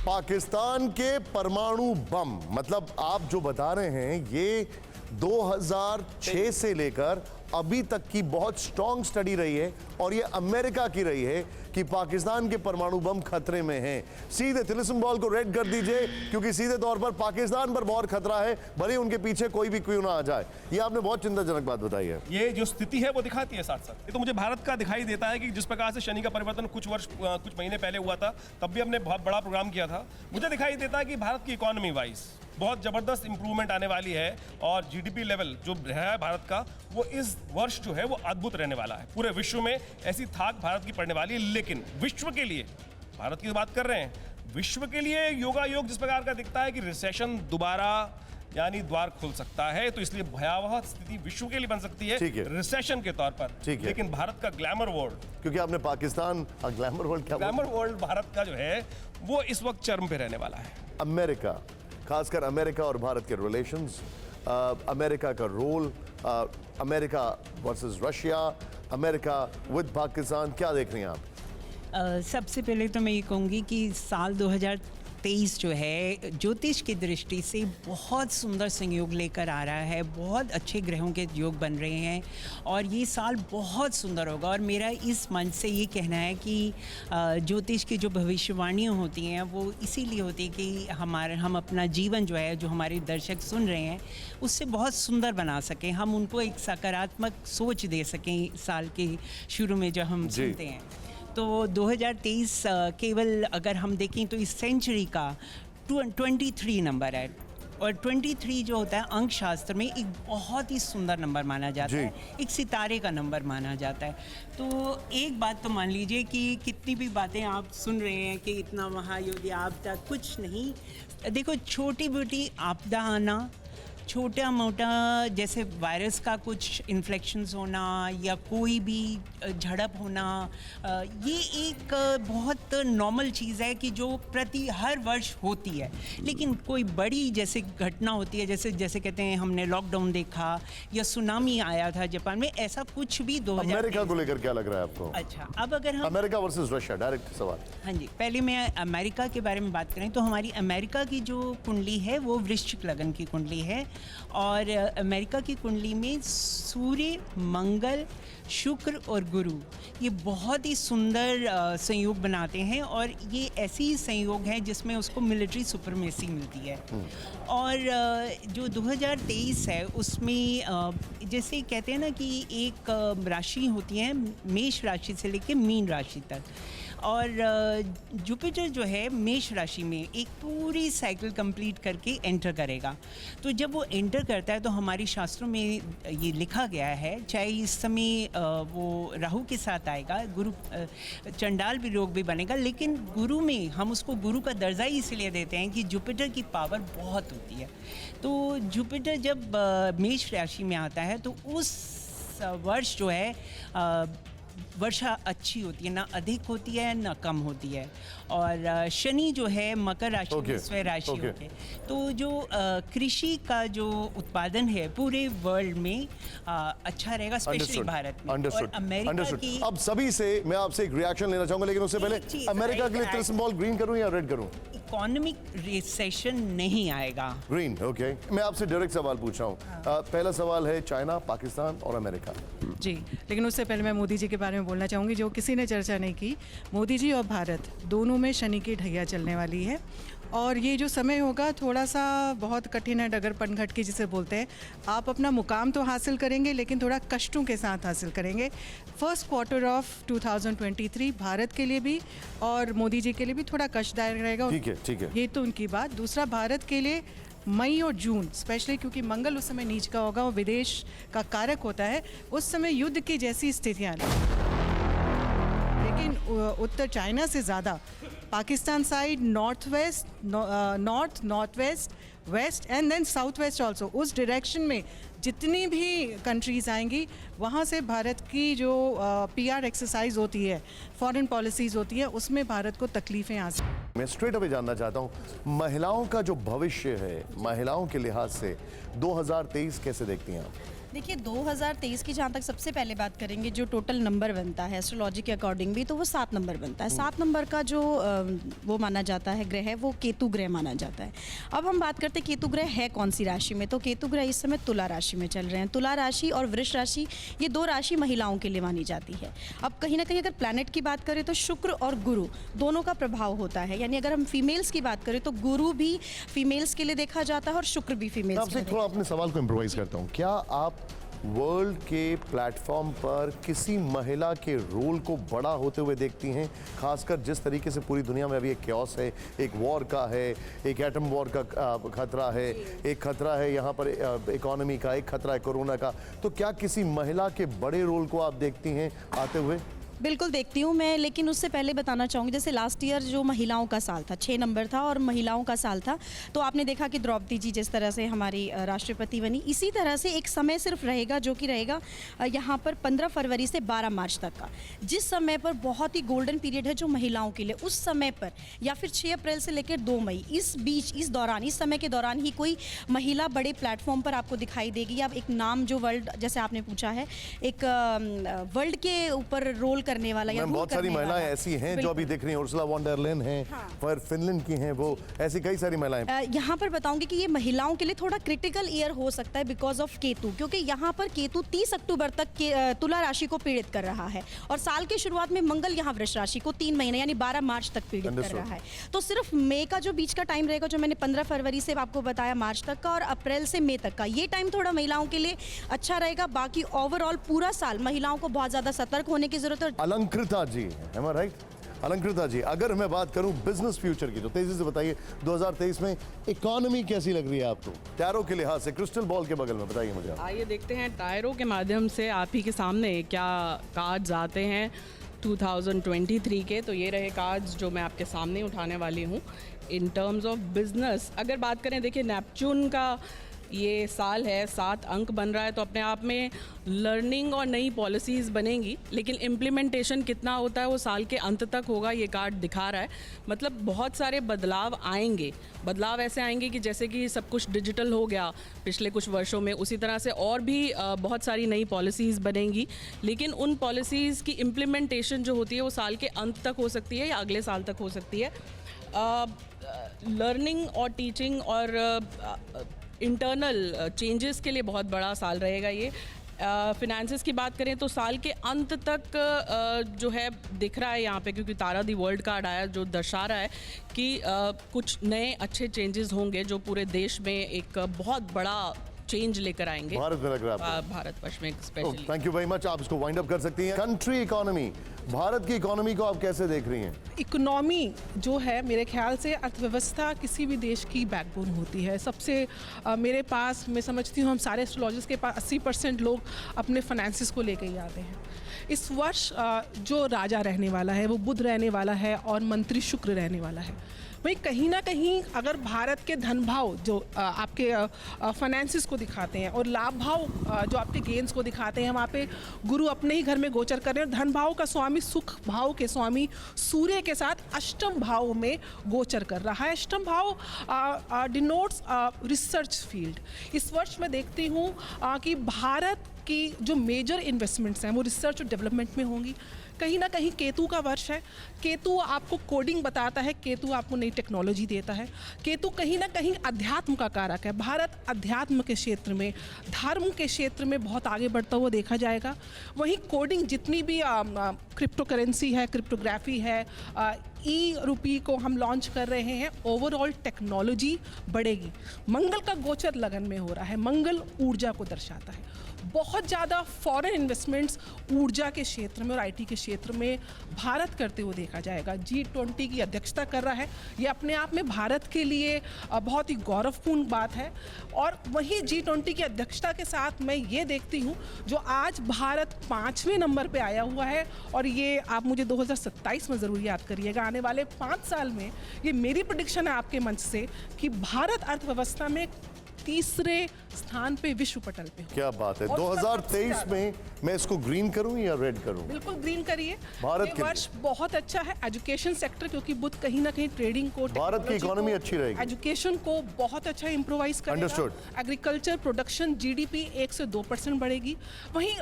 Speaker 7: पाकिस्तान के परमाणु बम, मतलब आप जो बता रहे हैं ये 2006 से लेकर अभी तक की बहुत स्ट्रॉन्ग स्टडी रही है और ये अमेरिका की रही है कि पाकिस्तान के परमाणु बम खतरे में हैं। सीधे तिलिस्म बॉल को रेड कर दीजिए, क्योंकि सीधे तौर पर पाकिस्तान पर बहुत खतरा है, भले उनके पीछे कोई भी क्यों ना आ जाए। ये आपने बहुत चिंताजनक बात बताई है।
Speaker 13: ये जो स्थिति है वो दिखाती है साथ साथ। ये तो मुझे भारत का दिखाई देता है कि जिस प्रकार से शनि का परिवर्तन कुछ महीने पहले हुआ था, तब भी हमने बहुत बड़ा प्रोग्राम किया था। मुझे दिखाई देता है कि भारत की इकोनॉमी वाइज बहुत जबरदस्त इंप्रूवमेंट आने वाली है और जीडीपी लेवल जो है भारत का, वो इस वर्ष जो है वो अद्भुत रहने वाला है। पूरे विश्व में ऐसी थाक भारत की पड़ने वाली है। लेकिन विश्व के लिए, भारत की बात कर रहे हैं, विश्व के लिए योगायोग जिस प्रकार का दिखता है कि रिसेशन दोबारा यानी द्वार खुल सकता है, तो इसलिए भयावह स्थिति विश्व के लिए बन सकती है रिसेशन के तौर पर। लेकिन भारत का ग्लैमर वर्ल्ड,
Speaker 7: क्योंकि आपने पाकिस्तान ग्लैमर वर्ल्ड क्या,
Speaker 13: ग्लैमर वर्ल्ड भारत का जो है वो इस वक्त चरम पे रहने वाला है।
Speaker 7: अमेरिका, खासकर अमेरिका और भारत के रिलेशंस, अमेरिका का role, America versus Russia, America with Pakistan, क्या देख रही हैं आप?
Speaker 14: सबसे पहले तो मैं ये कहूँगी कि साल 2023 जो है ज्योतिष की दृष्टि से बहुत सुंदर संयोग लेकर आ रहा है। बहुत अच्छे ग्रहों के योग बन रहे हैं और ये साल बहुत सुंदर होगा। और मेरा इस मंच से ये कहना है कि ज्योतिष की जो भविष्यवाणियाँ होती हैं वो इसीलिए होती है कि हम अपना जीवन जो है, जो हमारे दर्शक सुन रहे हैं, उससे बहुत सुंदर बना सकें, हम उनको एक सकारात्मक सोच दे सकें साल के शुरू में जो हम सुनते हैं। तो 2023 केवल अगर हम देखें तो इस सेंचुरी का 23 नंबर है और 23 जो होता है अंक शास्त्र में एक बहुत ही सुंदर नंबर माना जाता है, एक सितारे का नंबर माना जाता है। तो एक बात तो मान लीजिए कि कितनी भी बातें आप सुन रहे हैं कि इतना महायुद्ध आपदा, कुछ नहीं। देखो छोटी मोटी आपदा आना, छोटा मोटा जैसे वायरस का कुछ इन्फेक्शंस होना या कोई भी झड़प होना, ये एक बहुत नॉर्मल चीज़ है कि जो हर वर्ष होती है। लेकिन कोई बड़ी जैसे घटना होती है, जैसे कहते हैं हमने लॉकडाउन देखा या सुनामी आया था जापान में, ऐसा कुछ भी 2023
Speaker 7: अमेरिका को लेकर क्या लग रहा है आपको?
Speaker 14: अच्छा, अब अगर हम
Speaker 7: अमेरिका वर्सेस रशिया, डायरेक्ट सवाल।
Speaker 14: हाँ जी, पहले मैं अमेरिका के बारे में बात करें तो हमारी अमेरिका की जो कुंडली है वो वृश्चिक लगन की कुंडली है और अमेरिका की कुंडली में सूर्य, मंगल, शुक्र और गुरु ये बहुत ही सुंदर संयोग बनाते हैं और ये ऐसी संयोग है जिसमें उसको मिलिट्री सुपरमेसी मिलती है। और जो 2023 है उसमें जैसे कहते हैं ना कि एक राशि होती है मेष राशि से लेकर मीन राशि तक, और जुपिटर जो है मेष राशि में एक पूरी साइकिल कंप्लीट करके एंटर करेगा। तो जब वो एंटर करता है तो हमारी शास्त्रों में ये लिखा गया है, चाहे इस समय वो राहु के साथ आएगा, गुरु चंडाल भी योग भी बनेगा, लेकिन गुरु में हम उसको गुरु का दर्जा ही इसलिए देते हैं कि जुपिटर की पावर बहुत होती है। तो जुपिटर जब मेष राशि में आता है तो उस वर्ष जो है वर्षा अच्छी होती है, ना अधिक होती है ना कम होती है। और शनि जो है मकर राशि में स्वयं राशि होते हैं। तो जो कृषि का जो उत्पादन है पूरे वर्ल्ड में अच्छा रहेगा, स्पेशली भारत में। और अमेरिका की
Speaker 7: अब सभी से मैं आपसे एक रिएक्शन लेना चाहूंगा, लेकिन उससे पहले अमेरिका के लिए तिलिस्म बॉल ग्रीन करूं या रेड करूं?
Speaker 14: इकोनॉमिक रिसेशन नहीं आएगा।
Speaker 7: Green, okay. मैं आपसे डायरेक्ट सवाल पूछ रहा हूँ। पहला सवाल है चाइना, पाकिस्तान और अमेरिका।
Speaker 4: जी, लेकिन उससे पहले मैं मोदी जी के बारे में बोलना चाहूँगी जो किसी ने चर्चा नहीं की। मोदी जी और भारत दोनों में शनि की ढैया चलने वाली है और ये जो समय होगा थोड़ा सा बहुत कठिन है, डगर पनघट की जिसे बोलते हैं। आप अपना मुकाम तो हासिल करेंगे लेकिन थोड़ा कष्टों के साथ हासिल करेंगे। फर्स्ट क्वार्टर ऑफ 2023 भारत के लिए भी और मोदी जी के लिए भी थोड़ा कष्टदायक रहेगा।
Speaker 7: ठीक है।
Speaker 4: ये तो उनकी बात। दूसरा, भारत के लिए मई और जून स्पेशली, क्योंकि मंगल उस समय नीच का होगा और विदेश का कारक होता है, उस समय युद्ध की जैसी स्थितियाँ, लेकिन उत्तर चाइना से ज़्यादा Pakistan side, northwest, north, northwest, west and then southwest also. उस डायरेक्शन में जितनी भी कंट्रीज़ आएंगी वहाँ से भारत की जो PR एक्सरसाइज होती है, फॉरेन पॉलिसीज़ होती है, उसमें भारत को तकलीफ़ें आ सकती।
Speaker 7: मैं स्ट्रेट अवे जानना चाहता हूँ महिलाओं का जो भविष्य है, महिलाओं के लिहाज से 2023 कैसे देखती हैं आप?
Speaker 15: देखिए 2023 की जहाँ तक सबसे पहले बात करेंगे, जो टोटल नंबर बनता है एस्ट्रोलॉजी के अकॉर्डिंग भी, तो वो 7 नंबर बनता है। 7 नंबर का जो वो माना जाता है ग्रह, वो केतु ग्रह माना जाता है। अब हम बात करते हैं केतु ग्रह है कौन सी राशि में, तो केतु ग्रह इस समय तुला राशि में चल रहे हैं। तुला राशि और वृष राशि, ये 2 राशि महिलाओं के लिए मानी जाती है। अब कहीं ना कहीं अगर प्लैनेट की बात करें तो शुक्र और गुरु दोनों का प्रभाव होता है, यानी अगर हम फीमेल्स की बात करें तो गुरु भी फीमेल्स के लिए देखा जाता है और शुक्र भी फीमेल्स के लिए।
Speaker 7: थोड़ा अपने सवाल को इम्प्रोवाइज करता हूँ, क्या आप वर्ल्ड के प्लेटफॉर्म पर किसी महिला के रोल को बड़ा होते हुए देखती हैं, खासकर जिस तरीके से पूरी दुनिया में अभी एक क्योस है, एक वॉर का है, एक एटम वॉर का खतरा है, एक खतरा है यहाँ पर इकोनॉमी का, एक खतरा है कोरोना का, तो क्या किसी महिला के बड़े रोल को आप देखती हैं आते हुए?
Speaker 15: बिल्कुल देखती हूँ मैं, लेकिन उससे पहले बताना चाहूँगी, जैसे लास्ट ईयर जो महिलाओं का साल था, 6 नंबर था और महिलाओं का साल था, तो आपने देखा कि द्रौपदी जी जिस तरह से हमारी राष्ट्रपति बनी, इसी तरह से एक समय सिर्फ रहेगा जो कि रहेगा यहाँ पर 15 फरवरी से 12 मार्च तक का, जिस समय पर बहुत ही गोल्डन पीरियड है जो महिलाओं के लिए, उस समय पर या फिर 6 अप्रैल से लेकर 2 मई, इस बीच, इस दौरान, इस समय के दौरान ही कोई महिला बड़े प्लेटफॉर्म पर आपको दिखाई देगी। अब एक नाम जो वर्ल्ड, जैसे आपने पूछा है, एक वर्ल्ड के ऊपर रोल करने वाला या
Speaker 7: बहुत सारी महिलाएं ऐसी हैं जो अभी दिख रही हैं, उर्सुला वॉन डर लेन हैं, पर फिनलैंड की हैं, वो ऐसी कई सारी महिलाएं।
Speaker 15: यहाँ पर बताऊंगी कि ये महिलाओं के लिए थोड़ा क्रिटिकल ईयर हो सकता है बिकॉज ऑफ केतु, क्योंकि यहाँ पर केतु 30 अक्टूबर तक तुला राशि को पीड़ित कर रहा है और साल की शुरुआत में मंगल यहाँ वृष राशि को 3 महीने यानी 12 मार्च तक पीड़ित कर रहा है। तो सिर्फ मई का जो बीच का टाइम रहेगा, जो मैंने 15 फरवरी से आपको बताया मार्च तक का, और अप्रैल से मई तक का, ये टाइम थोड़ा महिलाओं के लिए अच्छा रहेगा। बाकी ओवरऑल पूरा साल महिलाओं को बहुत ज्यादा सतर्क होने की जरूरत है।
Speaker 7: अलंकृता जी, am I right? अलंकृता जी, अगर मैं बात करूं बिजनेस फ्यूचर की, तो तेजी से बताइए 2023 में इकोनॉमी कैसी लग रही है आपको, टैरो के लिहाज से, क्रिस्टल बॉल के बगल में बताइए मुझे।
Speaker 10: आइए देखते हैं टैरो के माध्यम से आप ही के सामने क्या कार्ड्स आते हैं 2023 के। तो ये रहे कार्ड्स जो मैं आपके सामने उठाने वाली हूँ। इन टर्म्स ऑफ बिजनेस अगर बात करें, देखिए नेपच्यून का ये साल है, 7 अंक बन रहा है, तो अपने आप में लर्निंग और नई पॉलिसीज़ बनेंगी, लेकिन इम्प्लीमेंटेशन कितना होता है वो साल के अंत तक होगा, ये कार्ड दिखा रहा है। मतलब बहुत सारे बदलाव आएंगे। बदलाव ऐसे आएंगे कि जैसे कि सब कुछ डिजिटल हो गया पिछले कुछ वर्षों में, उसी तरह से और भी बहुत सारी नई पॉलिसीज़ बनेंगी, लेकिन उन पॉलिसीज़ की इम्प्लीमेंटेशन जो होती है वो साल के अंत तक हो सकती है या अगले साल तक हो सकती है। लर्निंग और टीचिंग और इंटरनल चेंजेस के लिए बहुत बड़ा साल रहेगा ये। फिनेंसेस की बात करें तो साल के अंत तक जो है दिख रहा है यहाँ पे, क्योंकि तारा दी वर्ल्ड कार्ड आया जो दर्शा रहा है कि कुछ नए अच्छे चेंजेस होंगे जो पूरे देश में एक बहुत बड़ा चेंज लेकर आएंगे।
Speaker 7: भारत में लग रहा है आपको?
Speaker 10: भारतवर्ष में specially.
Speaker 7: Thank you very much, आप इसको वाइंड अप कर सकती हैं। कंट्री इकोनॉमी, भारत की इकोनॉमी को आप कैसे देख रही हैं?
Speaker 19: इकोनॉमी जो है मेरे ख्याल से अर्थव्यवस्था किसी भी देश की बैकबोन होती है। सबसे मेरे पास, मैं समझती हूँ हम सारे एस्ट्रोलॉजिस्ट के पास 80% लोग अपने फाइनेंसिस को लेकर ही आते हैं। इस वर्ष जो राजा रहने वाला है वो बुध रहने वाला है और मंत्री शुक्र रहने वाला है। वही कहीं ना कहीं अगर भारत के धन भाव जो आपके फाइनेंसिस को दिखाते हैं और लाभ भाव जो आपके गेन्स को दिखाते हैं, वहाँ पे गुरु अपने ही घर में गोचर कर रहे हैं। धन भाव का स्वामी, सुख भाव के स्वामी सूर्य के साथ अष्टम भाव में गोचर कर रहा है। अष्टम भाव डिनोट्स रिसर्च फील्ड। इस वर्ष मैं देखती हूँ कि भारत की जो मेजर इन्वेस्टमेंट्स हैं वो रिसर्च और डेवलपमेंट में होंगी। कहीं ना कहीं केतु का वर्ष है। केतु आपको कोडिंग बताता है, केतु आपको नई टेक्नोलॉजी देता है। केतु कहीं ना कहीं अध्यात्म का कारक है। भारत अध्यात्म के क्षेत्र में, धर्म के क्षेत्र में बहुत आगे बढ़ता हुआ देखा जाएगा। वहीं कोडिंग, जितनी भी क्रिप्टो करेंसी है, क्रिप्टोग्राफी है, ई रूपी को हम लॉन्च कर रहे हैं, ओवरऑल टेक्नोलॉजी बढ़ेगी। मंगल का गोचर लगन में हो रहा है। मंगल ऊर्जा को दर्शाता है। बहुत ज़्यादा फॉरेन इन्वेस्टमेंट्स ऊर्जा के क्षेत्र में और आईटी के क्षेत्र में भारत करते हुए देखा जाएगा। G20 की अध्यक्षता कर रहा है, ये अपने आप में भारत के लिए बहुत ही गौरवपूर्ण बात है। और वहीं G20 की अध्यक्षता के साथ मैं ये देखती हूँ जो आज भारत 5वें नंबर पे आया हुआ है, और ये आप मुझे 2027 में ज़रूर याद करिएगा, आने वाले 5 साल में, ये मेरी प्रेडिक्शन है आपके मंच से, कि भारत अर्थव्यवस्था में तीसरे स्थान पे विश्व पटल पे हो।
Speaker 7: क्या बात है।
Speaker 19: और
Speaker 7: 2023 में मैं इसको ग्रीन करूं या रेड करूं?
Speaker 19: बिल्कुल ग्रीन करिए।
Speaker 7: भारत
Speaker 19: ये
Speaker 7: के
Speaker 19: वर्ष बहुत अच्छा है एजुकेशन सेक्टर, क्योंकि बुद्ध कहीं ना कहीं ट्रेडिंग को,
Speaker 7: भारत की इकोनॉमी अच्छी रहेगी,
Speaker 19: एजुकेशन को बहुत अच्छा इम्प्रोवाइज करेगा।
Speaker 7: Understood.
Speaker 19: एग्रीकल्चर प्रोडक्शन जीडीपी 1 से 2% बढ़ेगी। वहीं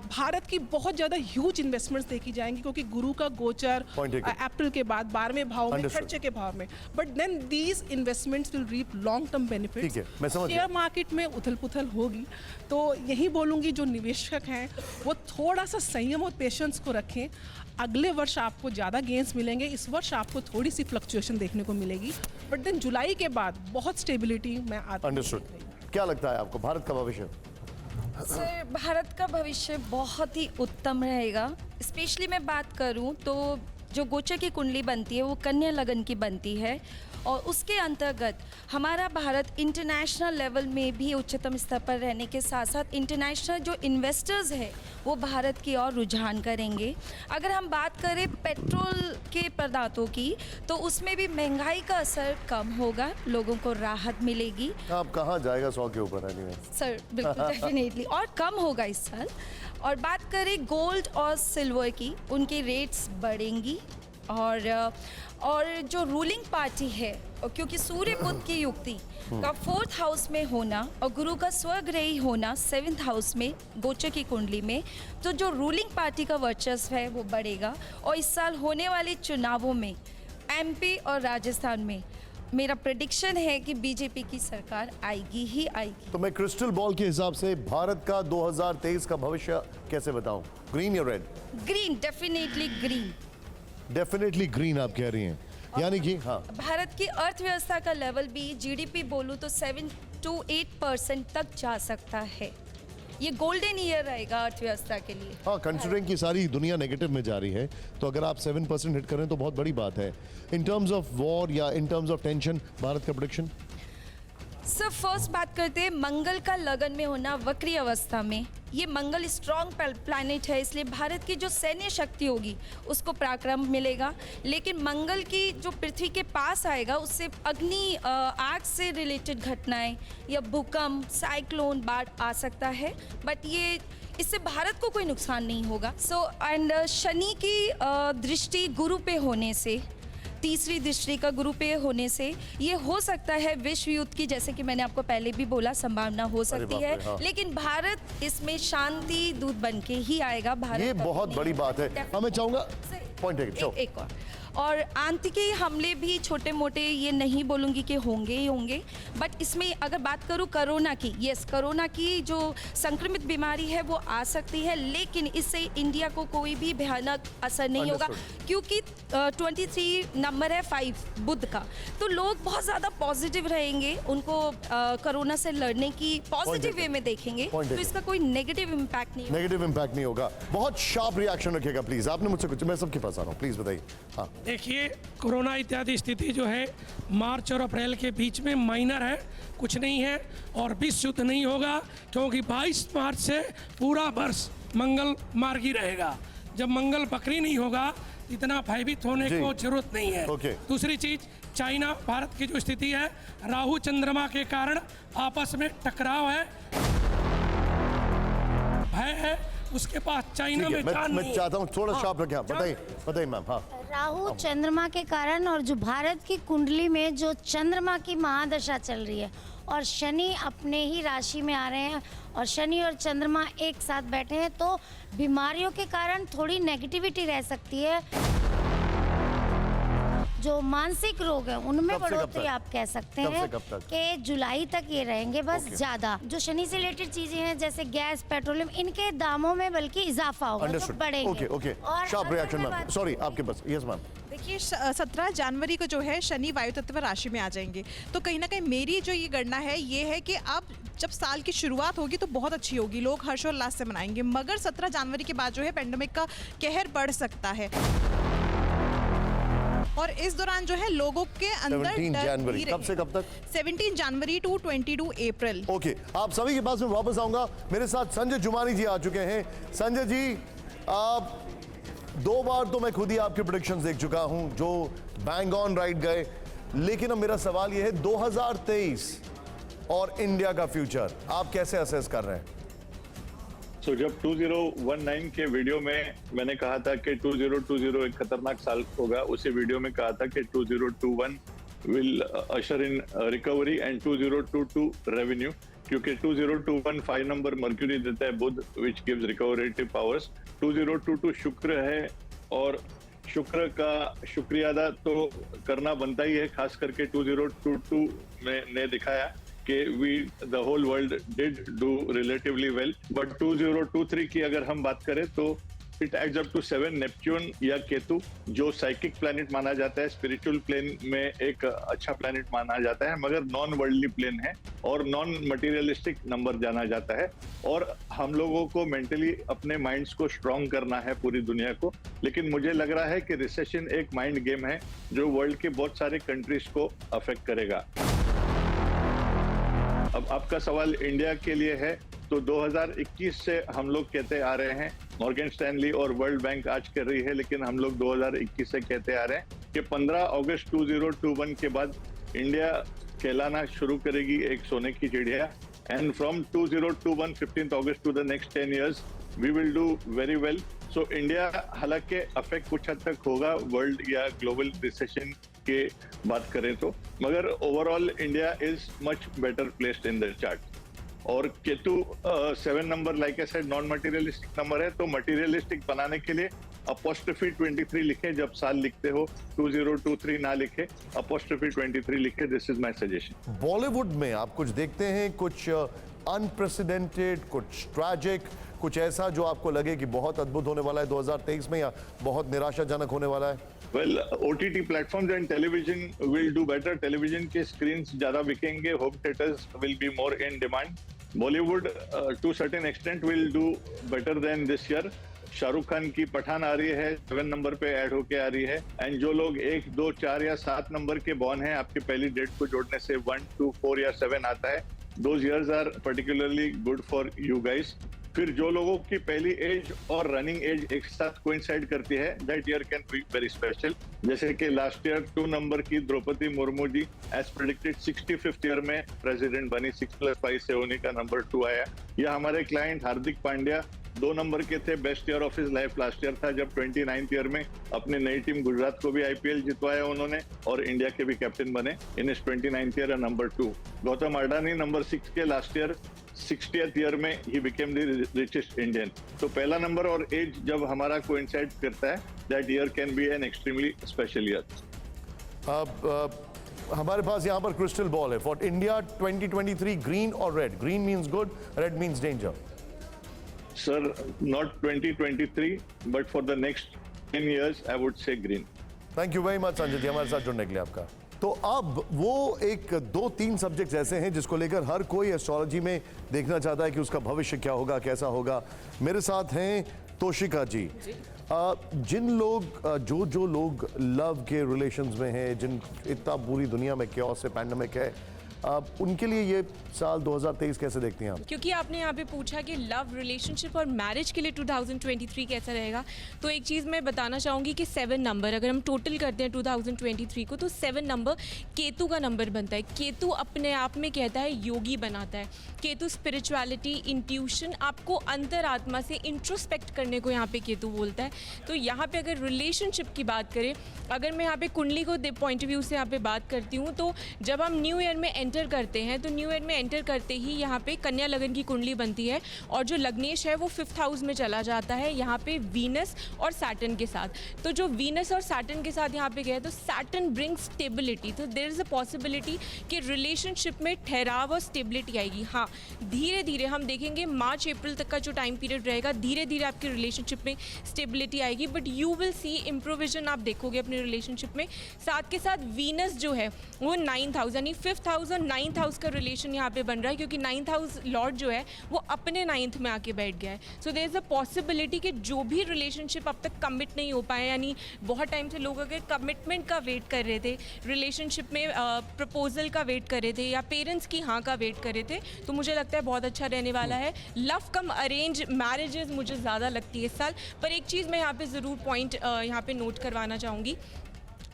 Speaker 19: भारत की बहुत ज्यादा ह्यूज इन्वेस्टमेंट्स देखी जाएंगी, क्योंकि गुरु का गोचर अप्रैल के बाद 12वें भाव में,
Speaker 7: Understood.
Speaker 19: खर्चे के भाव में, but then these investments will reap long term benefits.
Speaker 7: ठीक है, मैं समझ गया।
Speaker 19: शेयर मार्केट में उथल पुथल होगी, तो यही बोलूंगी जो निवेशक हैं वो थोड़ा सा संयम और पेशेंस को रखें। अगले वर्ष आपको ज़्यादा गेंस मिलेंगे, इस वर्ष आपको थोड़ी सी फ्लक्चुएशन देखने को मिलेगी, बट देन जुलाई के बाद बहुत स्टेबिलिटी में आती है।
Speaker 7: अंडरस्टूड। क्या लगता है आपको भारत का भविष्य?
Speaker 11: सर, भारत का भविष्य बहुत ही उत्तम रहेगा। स्पेशली मैं बात करूं तो जो गोचर की कुंडली बनती है वो कन्या लगन की बनती है, और उसके अंतर्गत हमारा भारत इंटरनेशनल लेवल में भी उच्चतम स्तर पर रहने के साथ साथ इंटरनेशनल जो इन्वेस्टर्स हैं वो भारत की ओर रुझान करेंगे। अगर हम बात करें पेट्रोल के पदार्थों की, तो उसमें भी महंगाई का असर कम होगा, लोगों को राहत मिलेगी।
Speaker 7: आप कहाँ जाएगा 100 के ऊपर?
Speaker 11: सर बिल्कुल डेफिनेटली, और कम होगा इस साल। और बात करें गोल्ड और सिल्वर की, उनके रेट्स बढ़ेंगी। और जो रूलिंग पार्टी है, क्योंकि सूर्य बुध की युक्ति का 4th हाउस में होना और गुरु का स्वग्रही होना 7th हाउस में गोचर की कुंडली में, तो जो रूलिंग पार्टी का वर्चस्व है वो बढ़ेगा। और इस साल होने वाले चुनावों में एमपी और राजस्थान में मेरा प्रेडिक्शन है कि बीजेपी की सरकार आएगी ही आएगी।
Speaker 7: तो मैं क्रिस्टल बॉल के हिसाब से भारत का 2023 का भविष्य कैसे बताऊं? ग्रीन या red?
Speaker 11: Green, definitely green.
Speaker 7: Definitely green आप कह रही हैं, यानी कि हाँ,
Speaker 11: भारत की अर्थव्यवस्था का लेवल भी जीडीपी बोलूं तो 7 to 8% तक जा सकता है। ये गोल्डन ईयर रहेगा अर्थव्यवस्था के लिए।
Speaker 7: हाँ, कंसिडरिंग की सारी दुनिया नेगेटिव में जा रही है, तो अगर आप 7% हिट करें तो बहुत बड़ी बात है। इन टर्म्स ऑफ वॉर या in terms of tension, Bharat का प्रेडिक्शन?
Speaker 11: सर, फर्स्ट बात करते हैं मंगल का लगन में होना वक्री अवस्था में। ये मंगल स्ट्रॉन्ग प्लैनेट है, इसलिए भारत की जो सैन्य शक्ति होगी उसको पराक्रम मिलेगा। लेकिन मंगल की जो पृथ्वी के पास आएगा उससे अग्नि आग से रिलेटेड घटनाएं या भूकंप, साइक्लोन, बाढ़ आ सकता है, बट ये इससे भारत को कोई नुकसान नहीं होगा। एंड शनि की दृष्टि गुरु पे होने से, तीसरी दृष्टि का गुरु पे होने से ये हो सकता है विश्व युद्ध की, जैसे कि मैंने आपको पहले भी बोला, संभावना हो सकती है।
Speaker 7: हाँ।
Speaker 11: लेकिन भारत इसमें शांति दूत बन के ही आएगा। भारत
Speaker 7: ये बहुत बड़ी बात है। मैं चाहूंगा पॉइंट
Speaker 11: एक और आंतरिक हमले भी छोटे मोटे, ये नहीं बोलूँगी कि होंगे ही होंगे, बट इसमें अगर बात करूँ कोरोना की, यस, कोरोना की जो संक्रमित बीमारी है वो आ सकती है, लेकिन इससे इंडिया को कोई भी भयानक असर नहीं होगा, क्योंकि 23 नंबर है 5 बुध का, तो लोग बहुत ज़्यादा पॉजिटिव रहेंगे, उनको कोरोना से लड़ने की पॉजिटिव वे में देखेंगे, तो इसका कोई नेगेटिव इम्पैक्ट नहीं,
Speaker 7: नेगेटिव इम्पैक्ट नहीं होगा। बहुत शार्प रिएक्शन रखिएगा प्लीज। आपने मुझसे कुछ, मैं सबके पास आ रहा हूँ, प्लीज बताइए। हाँ,
Speaker 22: देखिए, कोरोना इत्यादि स्थिति जो है मार्च और अप्रैल के बीच में माइनर है, कुछ नहीं है, और विश्व युद्ध नहीं होगा, क्योंकि 22 मार्च से पूरा वर्ष मंगल मार्गी रहेगा। जब मंगल बकरी नहीं होगा, इतना भयभीत होने को जरूरत नहीं है। दूसरी चीज, चाइना भारत की जो स्थिति है, राहु चंद्रमा के कारण आपस में टकराव है, भय है, उसके पास चाइना में जान नहीं है।
Speaker 7: मैं चाहता हूँ थोड़ा शार्प रखें। बताइए मैम। हाँ,
Speaker 21: राहु चंद्रमा के कारण, और जो भारत की कुंडली में जो चंद्रमा की महादशा चल रही है और शनि अपने ही राशि में आ रहे हैं और शनि और चंद्रमा एक साथ बैठे हैं, तो बीमारियों के कारण थोड़ी नेगेटिविटी रह सकती है। जो मानसिक रोग है उनमें बढ़ोतरी आप कह सकते हैं कि जुलाई तक ये रहेंगे बस। ज्यादा जो शनि से रिलेटेड चीजें हैं जैसे गैस, पेट्रोलियम, इनके दामों में बल्कि इजाफा होगा, तो बढ़ेंगे।
Speaker 7: और शार्प रिएक्शन मैम, सॉरी आपके पास। Yes ma'am.
Speaker 17: देखिए, 17 जनवरी को जो है शनि वायु तत्व राशि में आ जाएंगे, तो कहीं ना कहीं मेरी जो ये गणना है ये है कि अब जब साल की शुरुआत होगी तो बहुत अच्छी होगी, लोग हर्षोल्लास से मनाएंगे, मगर 17 जनवरी के बाद जो है पेंडेमिक का कहर बढ़ सकता है, और इस दौरान जो है लोगों के अंदर
Speaker 7: 17 जनवरी कब से कब तक?
Speaker 17: 17 जनवरी टू 22 अप्रैल।
Speaker 7: ओके, आप सभी के पास में वापस आऊंगा। मेरे साथ संजय जुमानी जी आ चुके हैं। संजय जी, आप 2 बार तो मैं खुद ही आपके प्रेडिक्शंस देख चुका हूं जो बैंग ऑन राइट गए, लेकिन अब मेरा सवाल यह है 2023 और इंडिया का फ्यूचर आप कैसे असेस कर रहे हैं?
Speaker 9: जब 2019 के वीडियो में मैंने कहा था कि 2020 एक खतरनाक साल होगा, उसी वीडियो में कहा था कि 2021 will usher in recovery and 2022 revenue, क्योंकि 2021 5 नंबर मर्क्यूरी देता है बुध, विच गिव्स रिकवरेटिव पावर्स। 2022 शुक्र है और शुक्र का शुक्रिया अदा तो करना बनता ही है, खास करके 2022 में ने दिखाया कि the whole world did do relatively well, but 2023 की अगर हम बात करें तो it adds up to 7 Neptune या केतु, जो साइकिक प्लैनेट माना जाता है, स्पिरिचुअल प्लेन में एक अच्छा प्लैनेट माना जाता है, मगर नॉन वर्ल्डली प्लेन है और नॉन मटीरियलिस्टिक नंबर जाना जाता है। और हम लोगों को मेंटली अपने माइंड्स को स्ट्रांग करना है पूरी दुनिया को, लेकिन मुझे लग रहा है कि रिसेशन एक माइंड गेम है जो वर्ल्ड के बहुत सारे कंट्रीज को अफेक्ट करेगा। अब आपका सवाल इंडिया के लिए है, तो 2021 से हम लोग कहते आ रहे हैं, मॉर्गन स्टैनली और वर्ल्ड बैंक आज कर रही है, लेकिन हम लोग 2021 से कहते आ रहे हैं कि 15 अगस्त 2021 के बाद इंडिया कहलाना शुरू करेगी एक सोने की चिड़िया, एंड फ्रॉम 2021 15 अगस्त to the next 10 years we will do very well. So India हालांकि अफेक्ट कुछ हद तक होगा वर्ल्ड या ग्लोबल रिसेशन के बात करें तो, मगर overall India is much better placed in the chart. और Ketu 7 number like I said non materialistic number है, तो मटेरियलिस्टिक बनाने के लिए अपोस्ट्रोफी 23 लिखे, जब साल लिखते हो 2023 ना लिखे, अपोस्ट्रोफी 23 लिखे। This is my suggestion.
Speaker 7: Bollywood में आप कुछ देखते हैं, कुछ अनप्रेसिडेंटेड, कुछ ट्रैजिक, कुछ ऐसा जो आपको लगे कि बहुत अद्भुत होने वाला है 2023 में, या बहुत निराशाजनक होने वाला है?
Speaker 9: Well, OTT platforms and television will do better. Television के स्क्रीन ज्यादा बिकेंगे, home theatres will be more in demand. Bollywood to certain extent will do better than this year. Shahrukh Khan की पठान आ रही है, 7 नंबर पे ऐड होके आ रही है, एंड जो लोग 1, 2, 4 या 7 नंबर के बॉर्न हैं, आपके पहली डेट को जोड़ने से 1, 2, 4 या 7 आता है, those years are particularly good for you guys. फिर जो लोगों की पहली एज और रनिंग एज एक साथ कोइंसाइड करती है, that year can be very special. जैसे कि लास्ट ईयर 2 नंबर की Draupadi Murmu ji as predicted 65th year में प्रेसिडेंट बनी, 6+5 से उन्हीं का नंबर 2 आया। या हमारे क्लाइंट हार्दिक पांड्या 2 नंबर के थे, best year of his life last year था, जब 29th ईयर में अपने नई टीम गुजरात को भी IPL जितवाया उन्होंने और इंडिया के भी कैप्टन बने इन इस 29th year number 2। Gautam Adani number 6 के लास्ट ईयर 60th ईयर में he became the richest Indian. तो पहला नंबर और एज जब हमारा कोइंसाइड करता है, that year can be an extremely special year.
Speaker 7: हमारे पास यहाँ पर क्रिस्टल बॉल है फॉर इंडिया 2023, ग्रीन और red. Green means good, red means danger.
Speaker 9: Sir, not 2023, but for the next 10 years, I would say green.
Speaker 7: Thank you very much Sanjay ji हमारे साथ जुड़ने के लिए आपका। तो अब वो एक 2-3 सब्जेक्ट्स ऐसे हैं जिसको लेकर हर कोई एस्ट्रोलॉजी में देखना चाहता है कि उसका भविष्य क्या होगा, कैसा होगा। मेरे साथ हैं तोशिका जी। जिन लोग जो लोग लव के रिलेशंस में हैं, जिन इतना पूरी दुनिया में chaos है, पैंडेमिक है, उनके लिए ये साल 2023 कैसे देखती हैं आप?
Speaker 20: क्योंकि आपने यहाँ पे पूछा कि लव, रिलेशनशिप और मैरिज के लिए 2023 कैसा रहेगा, तो एक चीज़ मैं बताना चाहूँगी कि 7 नंबर अगर हम टोटल करते हैं 2023 को, तो 7 नंबर केतु का नंबर बनता है। केतु अपने आप में कहता है योगी बनाता है। केतु स्पिरिचुअलिटी, इंट्यूशन, आपको अंतरात्मा से इंट्रोस्पेक्ट करने को यहाँ पे केतु बोलता है। तो यहाँ पे अगर रिलेशनशिप की बात करें, अगर मैं यहाँ पे कुंडली को पॉइंट ऑफ व्यू से यहाँ पे बात करती हूँ, तो जब हम न्यू ईयर में एंटर करते हैं, तो न्यू ईयर में एंटर करते ही यहाँ पे कन्या लगन की कुंडली बनती है और जो लग्नेश है वो 5th हाउस में चला जाता है, यहाँ पे वीनस और सैटर्न के साथ। तो जो वीनस और सैटर्न के साथ यहाँ पे गए, तो सैटर्न ब्रिंग स्टेबिलिटी। तो देयर इज़ अ पॉसिबिलिटी कि रिलेशनशिप में ठहराव और स्टेबिलिटी आएगी। हाँ, धीरे धीरे हम देखेंगे मार्च अप्रैल तक का जो टाइम पीरियड रहेगा, धीरे धीरे आपके रिलेशनशिप में स्टेबिलिटी आएगी, बट यू विल सी इम्प्रोविजन आप देखोगे अपने रिलेशनशिप में। साथ के साथ वीनस जो है वो 9th हाउस यानी 5th हाउस और नाइन्थ हाउस का रिलेशन यहाँ पे बन रहा है, क्योंकि नाइन्थ हाउस लॉर्ड जो है वो अपने नाइन्थ में आके बैठ गया है। So there is a possibility कि जो भी रिलेशनशिप अब तक कमिट नहीं हो पाए, यानी बहुत टाइम से लोग अगर कमिटमेंट का वेट कर रहे थे, रिलेशनशिप में प्रपोजल का वेट कर रहे थे या पेरेंट्स की हाँ का वेट कर रहे थे, तो मुझे लगता है बहुत अच्छा रहने वाला है। लव कम अरेंज मैरिजेस मुझे ज़्यादा लगती है इस साल। पर एक चीज़ मैं यहाँ पे ज़रूर पॉइंट यहाँ पे नोट करवाना चाहूँगी,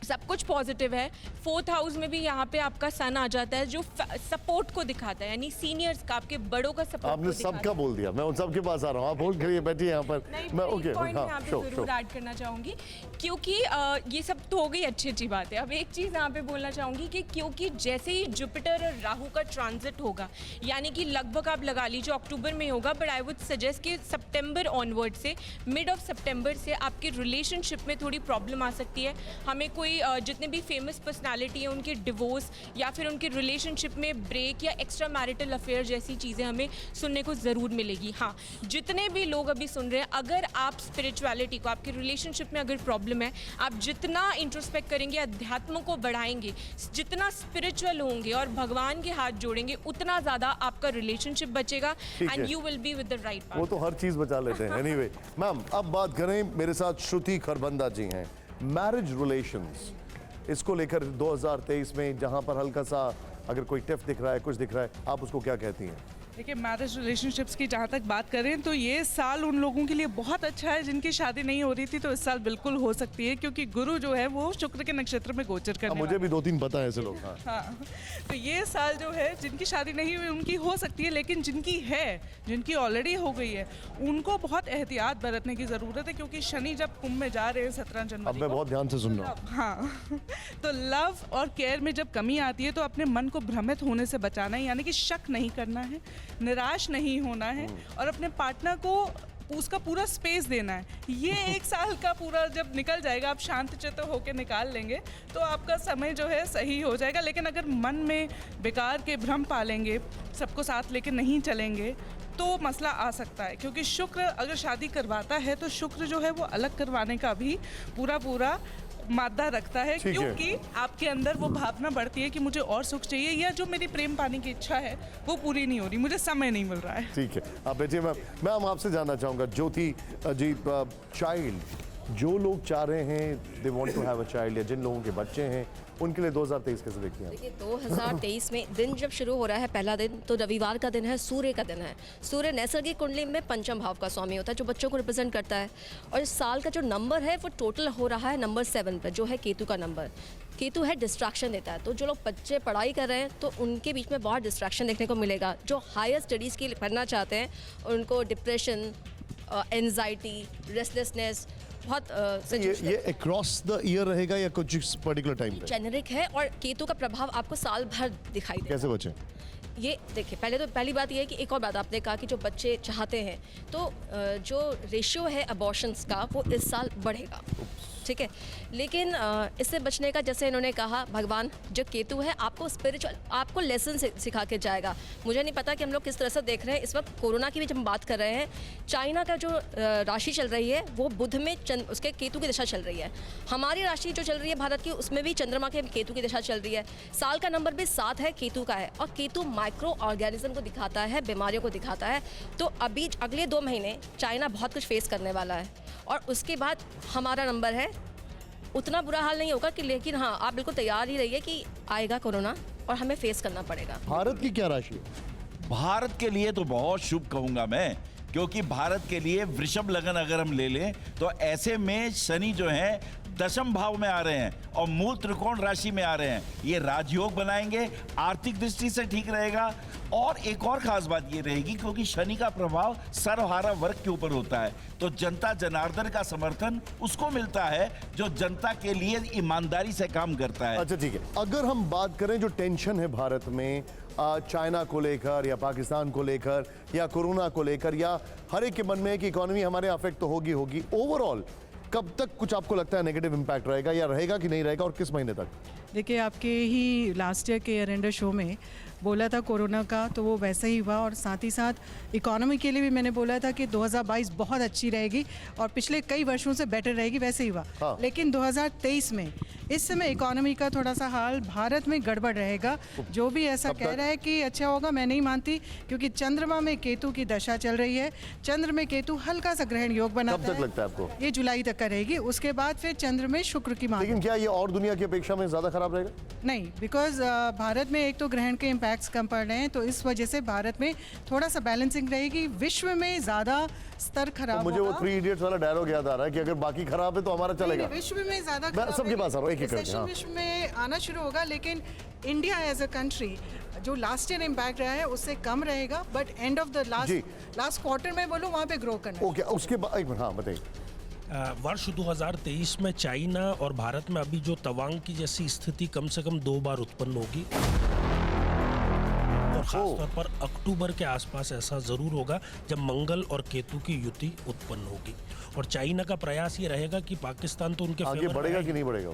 Speaker 20: सब कुछ पॉजिटिव है। 4th हाउस में भी यहाँ पे आपका सन आ जाता है जो सपोर्ट को दिखाता है, यानी सीनियर्स का, आपके बड़ों का सपोर्ट।
Speaker 7: आपने सबका बोल दिया, मैं उन सबके पास आ रहा हूँ, आप होल्ड करिए, बैठिए यहाँ पर। मैं ओके,
Speaker 20: पॉइंट
Speaker 7: हाँ,
Speaker 20: यहाँ पे
Speaker 7: शो
Speaker 20: जरूर ऐड करना चाहूँगी, क्योंकि ये सब तो हो गई अच्छी बात है। अब एक चीज़ यहाँ पे बोलना चाहूँगी कि क्योंकि जैसे ही जुपिटर और राहु का ट्रांजिट होगा, यानी कि लगभग आप लगा लीजिए अक्टूबर में होगा, बट आई वुड सजेस्ट कि सितंबर ऑनवर्ड से, मिड ऑफ सितंबर से आपके रिलेशनशिप में थोड़ी प्रॉब्लम आ सकती है। हमें कोई जितने भी फेमस पर्सनालिटी है उनके डिवोर्स या फिर उनके रिलेशनशिप में ब्रेक या एक्स्ट्रा मैरिटल अफेयर जैसी चीज़ें हमें सुनने को ज़रूर मिलेगी। हाँ, जितने भी लोग अभी सुन रहे हैं, अगर आप स्पिरिचुअलिटी को, आपके रिलेशनशिप में अगर प्रॉब्लम है, आप जितना इंट्रोस्पेक्ट करेंगे, अध्यात्म को बढ़ाएंगे, जितना स्पिरिचुअल होंगे और भगवान के हाथ जोड़ेंगे, उतना ज़्यादा आपका रिलेशनशिप बचेगा and you will be with the right partner.
Speaker 7: वो तो हर चीज़ बचा लेते हैं। एनीवे मैम, अब बात करें, मेरे साथ श्रुति खरबंदा जी हैं। मैरिज रिलेशंस, इसको लेकर 2023 में जहां पर हल्का सा अगर कोई टिफ दिख रहा है, कुछ दिख रहा है, आप उसको क्या कहती हैं?
Speaker 17: देखिए, मैरिज रिलेशनशिप्स की जहाँ तक बात करें तो ये साल उन लोगों के लिए बहुत अच्छा है जिनकी शादी नहीं हो रही थी, तो इस साल बिल्कुल हो सकती है, क्योंकि गुरु जो है वो शुक्र के नक्षत्र में गोचर करने
Speaker 7: मुझे भी 2-3 पता है ऐसे लोग।
Speaker 17: हाँ, तो ये साल जो है जिनकी शादी नहीं हुई उनकी हो सकती है, लेकिन जिनकी है, जिनकी ऑलरेडी हो गई है, उनको बहुत एहतियात बरतने की ज़रूरत है, क्योंकि शनि जब कुंभ में जा रहे हैं 17 जनवरी
Speaker 7: अब मैं बहुत ध्यान से सुन रहा हूँ।
Speaker 17: हाँ, तो लव और केयर में जब कमी आती है तो अपने मन को भ्रमित होने से बचाना है, यानी कि शक नहीं करना है, निराश नहीं होना है और अपने पार्टनर को उसका पूरा स्पेस देना है। ये एक साल का पूरा जब निकल जाएगा, आप शांतचित्त होकर निकाल लेंगे तो आपका समय जो है सही हो जाएगा। लेकिन अगर मन में बेकार के भ्रम पालेंगे, सबको साथ लेके नहीं चलेंगे, तो मसला आ सकता है, क्योंकि शुक्र अगर शादी करवाता है तो शुक्र जो है वो अलग करवाने का भी पूरा मादा रखता है, क्योंकि आपके अंदर वो भावना बढ़ती है कि मुझे और सुख चाहिए, या जो मेरी प्रेम पाने की इच्छा है वो पूरी नहीं हो रही, मुझे समय नहीं मिल रहा है।
Speaker 7: ठीक है, आप बैठिए। मैं आपसे जानना चाहूँगा, ज्योति जी, चाइल्ड, जो लोग चाह रहे हैं, they want to have a child, या जिन लोगों के बच्चे हैं, उनके लिए 2023 कैसे देखते हैं?
Speaker 5: देखिए, 2023 में दिन जब शुरू हो रहा है, पहला दिन तो रविवार का दिन है, सूर्य का दिन है। सूर्य नैसर्गिक कुंडली में पंचम भाव का स्वामी होता है, जो बच्चों को रिप्रेजेंट करता है। और इस साल का जो नंबर है वो टोटल हो रहा है नंबर 7 पर, जो है केतु का नंबर। केतु है डिस्ट्रैक्शन देता है, तो जो लोग बच्चे पढ़ाई कर रहे हैं तो उनके बीच में बहुत डिस्ट्रैक्शन देखने को मिलेगा। जो हायर स्टडीज़ के लिए पढ़ना चाहते हैं उनको डिप्रेशन, एंजाइटी, रेस्टलेसनेस बहुत
Speaker 7: ये अक्रॉस द ईयर रहेगा या कुछ पर्टिकुलर टाइम पे?
Speaker 5: जेनरिक है, और केतु का प्रभाव आपको साल भर दिखाई देगा।
Speaker 7: कैसे बचें?
Speaker 5: ये देखिए, पहली बात ये है कि एक और बात आपने कहा कि जो बच्चे चाहते हैं, तो जो रेशियो है अबॉर्शंस का वो इस साल बढ़ेगा, ठीक है। लेकिन इससे बचने का, जैसे इन्होंने कहा, भगवान जो केतु है आपको स्पिरिचुअल, आपको लेसन सिखा के जाएगा। मुझे नहीं पता कि हम लोग किस तरह से देख रहे हैं इस वक्त कोरोना की भी जब हम बात कर रहे हैं, चाइना का जो राशि चल रही है वो बुध में उसके केतु की दशा चल रही है। हमारी राशि जो चल रही है भारत की, उसमें भी चंद्रमा के केतु की दशा चल रही है। साल का नंबर भी 7 है, केतु का है, और केतु माइक्रो ऑर्गेनिज्म को दिखाता है, बीमारियों को दिखाता है। तो अभी अगले 2 महीने चाइना बहुत कुछ फेस करने वाला है, और उसके बाद हमारा नंबर है। उतना बुरा हाल नहीं होगा कि, लेकिन हाँ, आप बिल्कुल तैयार ही रहिए कि आएगा कोरोना और हमें फेस करना पड़ेगा।
Speaker 7: भारत की क्या राशि है?
Speaker 8: भारत के लिए तो बहुत शुभ कहूंगा मैं, क्योंकि भारत के लिए वृषभ लगन अगर हम ले लें तो ऐसे में शनि जो है 10वें भाव में आ रहे हैं और मूल त्रिकोण राशि में आ रहे हैं। ये राजयोग बनाएंगे, आर्थिक दृष्टि से ठीक रहेगा। और एक और खास बात ये रहेगी, क्योंकि शनि का प्रभाव सर्वहारा वर्ग के ऊपर होता है, तो जनता जनार्दन का समर्थन उसको मिलता है जो जनता के लिए ईमानदारी से काम करता है।
Speaker 7: अच्छा, ठीक है। अगर हम बात करें जो टेंशन है भारत में, चाइना को लेकर या पाकिस्तान को लेकर या कोरोना को लेकर, या हर एक के मन में है कि इकोनॉमी हमारे अफेक्ट तो होगी, ओवरऑल कब तक कुछ आपको लगता है नेगेटिव इंपैक्ट रहेगा, या रहेगा कि नहीं रहेगा, और किस महीने तक?
Speaker 4: देखिए, आपके ही लास्ट ईयर के ईयर एंडर शो में बोला था कोरोना का, तो वो वैसा ही हुआ। और साथ ही साथ इकोनॉमी के लिए भी मैंने बोला था कि 2022 बहुत अच्छी रहेगी और पिछले कई वर्षों से बेटर रहेगी, वैसे ही हुआ।
Speaker 7: हाँ।
Speaker 4: लेकिन 2023 में इस समय इकोनॉमी का थोड़ा सा हाल भारत में गड़बड़ रहेगा। जो भी ऐसा कह रहा है कि अच्छा होगा, मैं नहीं मानती, क्योंकि चंद्रमा में केतु की दशा चल रही है। चंद्र में केतु हल्का सा ग्रहण योग बनाता है।
Speaker 7: कब तक लगता है आपको?
Speaker 4: ये जुलाई तक का रहेगी, उसके बाद फिर चंद्र में शुक्र की मांग।
Speaker 7: लेकिन क्या ये और दुनिया की अपेक्षा में ज्यादा खराब रहेगा?
Speaker 4: नहीं, बिकॉज भारत में एक तो ग्रहण के इम्पैक्ट्स कम पड़ रहे हैं, तो इस वजह से भारत में थोड़ा सा बैलेंसिंग रहेगी। विश्व में ज्यादा स्तर खराब
Speaker 7: मुझे वो 3 इडियट्स वाला डायलॉग याद आ रहा है कि अगर बाकी खराब है तो हमारा चलेगा।
Speaker 4: विश्व में ज्यादा
Speaker 7: मैं सबके पास आ रहा हूँ, एक-एक करके। हाँ।
Speaker 4: विश्व में आना शुरू होगा, लेकिन इंडिया एज अ कंट्री जो लास्ट ईयर इम्पैक्ट रहा है उससे कम रहेगा, but and of the last quarter में बोलो वहाँ पे ग्रो करना।
Speaker 7: ओके, उसके बाद एक मिनट, हाँ बताइए।
Speaker 2: वर्ष 2023 में चाइना और भारत में अभी जो तवांग की जैसी स्थिति कम से कम 2 बार उत्पन्न होगी, और खासतौर पर अक्टूबर के आसपास ऐसा जरूर होगा जब मंगल और केतु की युति उत्पन्न होगी। और चाइना का प्रयास ये रहेगा कि पाकिस्तान तो उनके
Speaker 7: आगे बढ़ेगा कि नहीं बढ़ेगा?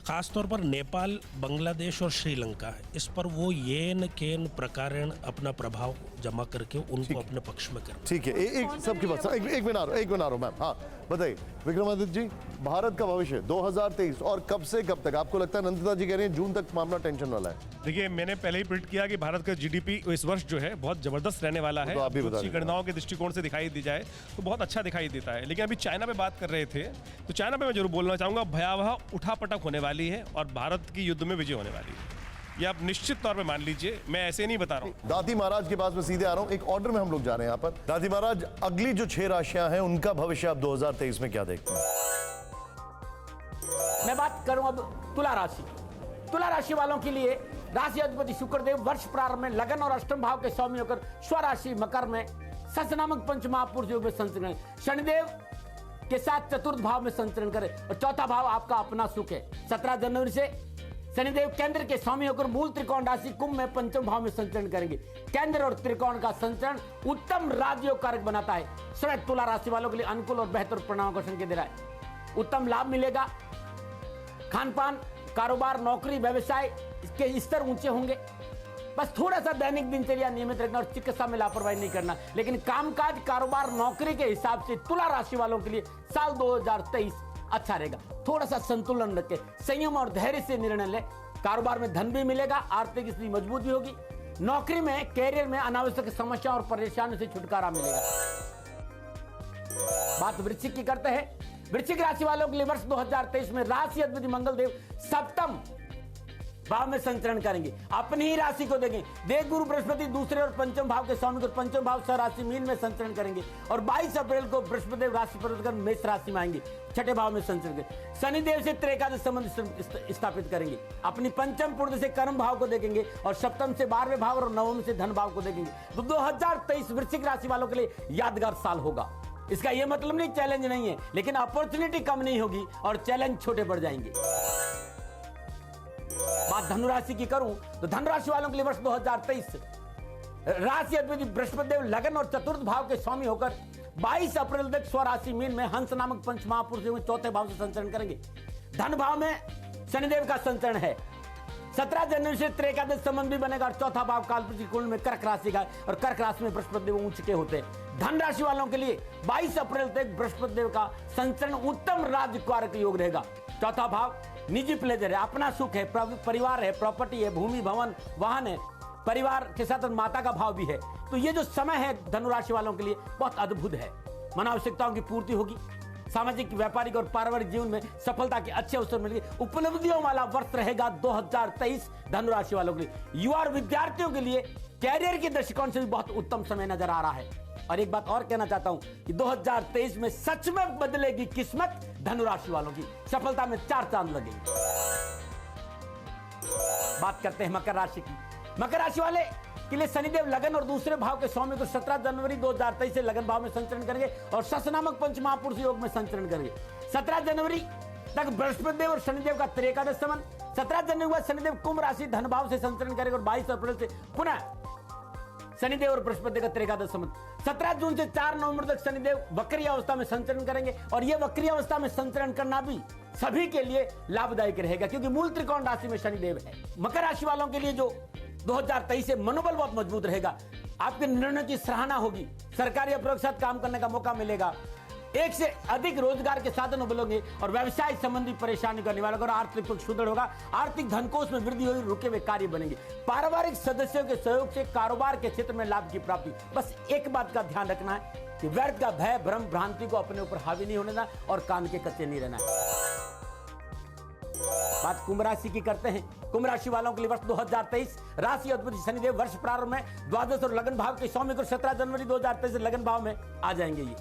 Speaker 2: खासतौर पर नेपाल, बांग्लादेश और श्रीलंका, इस पर वो येन केन प्रकारेण अपना प्रभाव जमा करके उनको अपने पक्ष में कर।
Speaker 7: ठीक है, एक सबके पास एक मिनट आ रहा हूं मैम। हाँ बताइए विक्रमादित्य जी, भारत का भविष्य 2023 और कब से कब तक आपको लगता है? नंदिता जी कह रही हैं जून तक मामला टेंशन वाला है।
Speaker 13: देखिए, मैंने पहले ही प्रिडिक्ट किया कि भारत का जीडीपी इस वर्ष जो है बहुत जबरदस्त रहने वाला है।
Speaker 7: तो आप भी बता
Speaker 13: अच्छी गणनाओं के दृष्टिकोण से दिखाई दी जाए तो बहुत अच्छा दिखाई देता है। लेकिन अभी चाइना पे बात कर रहे थे, तो चाइना पे मैं जरूर बोलना चाहूंगा, भयावह उठापटक होने वाली है और भारत की युद्ध में विजय होने वाली है। ये आप निश्चित तौर पे मान लीजिए, मैं ऐसे नहीं बता रहा हूँ।
Speaker 7: दादी महाराज के पास में सीधे आ रहा हूँ, एक ऑर्डर में हम लोग जा रहे हैं यहाँ पर। दादी महाराज, अगली जो 6 राशियां हैं उनका भविष्य आप 2023 में क्या देखते हैं?
Speaker 1: मैं बात करूं अब तुला राशि। तुला राशि वालों के लिए राशि अधिपति शुक्रदेव वर्ष प्रारंभ में लगन और अष्टम भाव के स्वामी होकर स्वराशि मकर में सस नामक पंच महापुरुष योग में संचरण करें। शनिदेव के साथ चतुर्थ भाव में संचरण करें और चौथा भाव आपका अपना सुख है। 17 जनवरी से शनिदेव केंद्र के स्वामी होकर मूल त्रिकोण राशि कुंभ में पंचम भाव में संचरण करेंगे। केंद्र और त्रिकोण का संचरण उत्तम राजयोग कारक बनाता है। स्वयं तुला राशि वालों के लिए अनुकूल और बेहतर परिणामों का संकेत दे रहा है। उत्तम लाभ मिलेगा। खान पान, कारोबार, नौकरी, व्यवसाय के स्तर ऊंचे होंगे। बस थोड़ा सा दैनिक दिनचर्या नियमित रखना और चिकित्सा में लापरवाही नहीं करना। लेकिन कामकाज, कारोबार, नौकरी के हिसाब से तुला राशि वालों के लिए साल 2023 अच्छा रहेगा। थोड़ा सा संतुलन रखें, संयम और धैर्य से निर्णय लें। कारोबार में धन भी मिलेगा, आर्थिक स्थिति मजबूत भी होगी। नौकरी में, कैरियर में अनावश्यक समस्याओं और परेशानियों से छुटकारा मिलेगा। बात वृश्चिक की करते हैं। वृश्चिक राशि वालों के लिए वर्ष 2023 में राशि अधिपति मंगल देव सप्तम भाव में संचरण करेंगे। अपनी ही राशि को देखें। देव गुरु बृहस्पति दूसरे और पंचम भाव के स्वामी को पंचम भाव सह राशि मीन में संचरण करेंगे और 22 अप्रैल को बृहस्पति देव राशि परिवर्तन कर मेष राशि में आएंगे, छठे भाव में संचरण करेंगे। शनिदेव से त्रेकादश संबंध स्थापित करेंगे। अपनी पंचम पूर्ण से कर्म भाव को देखेंगे और सप्तम से 12वें भाव और नवम से धन भाव को देखेंगे। तो 2023 वृश्चिक राशि वालों के लिए यादगार साल होगा। इसका यह मतलब नहीं चैलेंज नहीं है, लेकिन अपॉर्चुनिटी कम नहीं होगी और चैलेंज छोटे पड़ जाएंगे। बात धनुराशि की करूं तो धनुराशि वालों के लिए वर्ष 2023 राशि अधिपति बृहस्पति देव लगन और चतुर्थ भाव के स्वामी होकर 22 अप्रैल तक स्वराशि मीन में हंस नामक पंच महापुरुषों में चौथे भाव से संचरण करेंगे। धन भाव में शनिदेव का संचरण है। 17 जनवरी से त्रेकादश संबंध भी बनेगा और चौथा भाव कालपुरुष कुंड में कर्क राशि का और कर्क राशि में बृहस्पति देव ऊंच के होते हैं। धन राशि वालों के लिए 22 अप्रैल तक बृहस्पति देव का संचरण उत्तम राजकारक योग रहेगा। चौथा भाव निजी प्लेजर है, अपना सुख है, परिवार है, प्रॉपर्टी है, भूमि, भवन, वाहन है, परिवार के साथ माता का भाव भी है। तो ये जो समय है धनुराशि वालों के लिए बहुत अद्भुत है। मन आवश्यकताओं की पूर्ति होगी। सामाजिक, व्यापारिक और पारिवारिक जीवन में सफलता के अच्छे अवसर मिलेंगे। उपलब्धियों वाला वर्ष रहेगा 2023 धनुराशि वालों के लिए। युवा और विद्यार्थियों के लिए कैरियर के दृष्टिकोण से भी बहुत उत्तम समय नजर आ रहा है। और एक बात और कहना चाहता हूं कि 2023 में सच में बदलेगी किस्मत धनुराशि वालों की। सफलता में 4 चांद लगेंगे। बात करते हैं मकर राशि की। मकर राशि वाले के लिए शनिदेव लगन और दूसरे भाव के स्वामी को 17 जनवरी 2023 से लगन भाव में संचरण करेंगे और सस नामक पंच महापुरुष योग में संचरण करेंगे। 17 जनवरी तक बृहस्पति देव और शनिदेव का त्रेकादश संबंध। 17 जनवरी के बाद शनिदेव कुंभ राशि धन भाव से संचरण करेंगे और 22 अप्रैल से पुनः शनिदेव और बृहस्पति का त्रिकादश संबंध। 17 जून से 4 नवंबर तक शनिदेव वक्री अवस्था में संचरण करेंगे और यह वक्री अवस्था में संचरण करना भी सभी के लिए लाभदायक रहेगा क्योंकि मूल त्रिकोण राशि में शनिदेव है। मकर राशि वालों के लिए जो 2023 से मनोबल बहुत मजबूत रहेगा, आपके निर्णय की सराहना होगी, सरकारी अप्रोच के साथ काम करने का मौका मिलेगा, एक से अधिक रोजगार के साधन उपलब्ध और व्यवसाय संबंधी परेशानी का निवारण और आर्थिक पक्ष सुदृढ़ होगा, आर्थिक धनकोष में वृद्धि होगी, रुके हुए कार्य बनेंगे, पारिवारिक सदस्यों के सहयोग से कारोबार के क्षेत्र में लाभ की प्राप्ति। बस एक बात का ध्यान रखना है कि व्यर्थ का भय भ्रम भ्रांति को अपने ऊपर हावी नहीं होने देना और कान के कच्चे नहीं रहना है। बात कुंभ राशि की करते हैं। कुंभ राशि वालों के लिए वर्ष 2023 राशि अधिपति शनिदेव वर्ष प्रारंभ में द्वादश और लगन भाव के स्वामी को 17 जनवरी 2023 से लगन भाव में आ जाएंगे। ये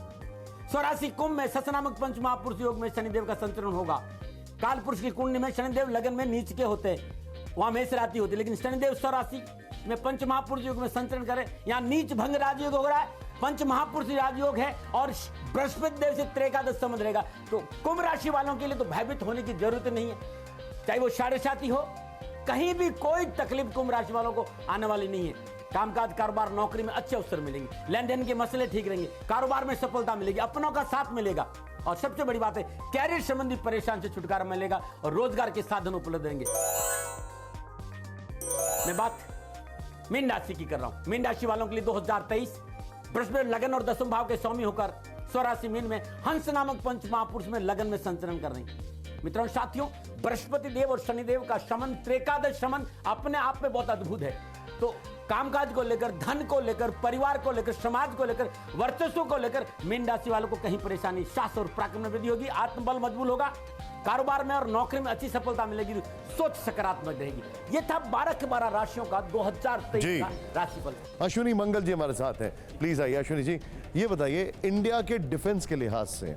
Speaker 1: स्वराशि कुंभ में शश नामक पंच महापुरुष योग में शनिदेव का संचरण होगा। काल पुरुष की कुंडली में शनिदेव लगन में नीच के होते हैं, वहां मेष राशि होती है, लेकिन शनिदेव स्वराशि में पंच महापुरुष योग में संचरण करें, यहाँ नीच भंग राजयोग हो रहा है, पंच महापुरुष राजयोग है और बृहस्पति देव से त्रिकादश संबंध रहेगा। तो कुंभ राशि वालों के लिए तो भयभीत होने की जरूरत नहीं है, चाहे वो साढ़े साथी हो, कहीं भी कोई तकलीफ कुंभ राशि वालों को आने वाली नहीं है। कामकाज कारोबार नौकरी में अच्छे अवसर मिलेंगे, लेन देन के मसले ठीक रहेंगे, कारोबार में सफलता मिलेगी, अपनों का साथ मिलेगा और सबसे बड़ी बात है कैरियर संबंधी परेशान से छुटकारा मिलेगा और रोजगार के साधन उपलब्ध रहेंगे। मैं बात मीन राशि की कर रहा हूं। मीन राशि वालों के लिए 2023 बृहस्पति लगन और दसम भाव के स्वामी होकर स्वराशि मीन में हंस नामक पंच महापुरुष में लगन में संचरण कर रहे हैं। मित्रों साथियों, बृहस्पति देव और शनिदेव का संबंध त्रिकादश संबंध अपने आप में बहुत अद्भुत है। तो कामकाज को लेकर, धन को लेकर, परिवार को लेकर, समाज को लेकर, वर्चस्व को लेकर मीन राशि वालों को कहीं परेशानी, साहस और पराक्रम में वृद्धि होगी, आत्मबल मजबूत होगा, कारोबार में और नौकरी में अच्छी सफलता मिलेगी, सोच सकारात्मक रहेगी। ये था 12 के 12 राशियों का 2023 का राशिफल।
Speaker 7: अश्विनी मंगल जी हमारे साथ हैं, प्लीज आइए। अश्विनी जी ये बताइए, इंडिया के डिफेंस के लिहाज से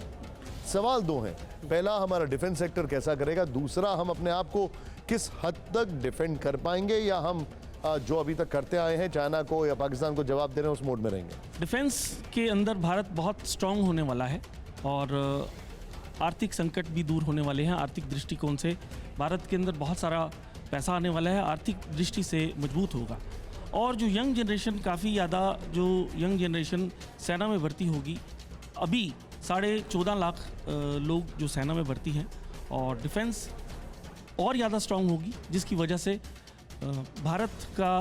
Speaker 7: सवाल दो हैं। पहला, हमारा डिफेंस सेक्टर कैसा करेगा, दूसरा, हम अपने आप को किस हद तक डिफेंड कर पाएंगे या हम जो अभी तक करते आए हैं चाइना को या पाकिस्तान को जवाब दे रहे हैं उस मोड में रहेंगे।
Speaker 12: डिफेंस के अंदर भारत बहुत स्ट्रांग होने वाला है और आर्थिक संकट भी दूर होने वाले हैं। आर्थिक दृष्टिकोण से भारत के अंदर बहुत सारा पैसा आने वाला है, आर्थिक दृष्टि से मजबूत होगा। और जो यंग जनरेशन, काफ़ी ज़्यादा जो यंग जनरेशन सेना में भर्ती होगी, अभी 14.5 लाख लोग जो सेना में भर्ती हैं और डिफेंस और ज़्यादा स्ट्रांग होगी, जिसकी वजह से भारत का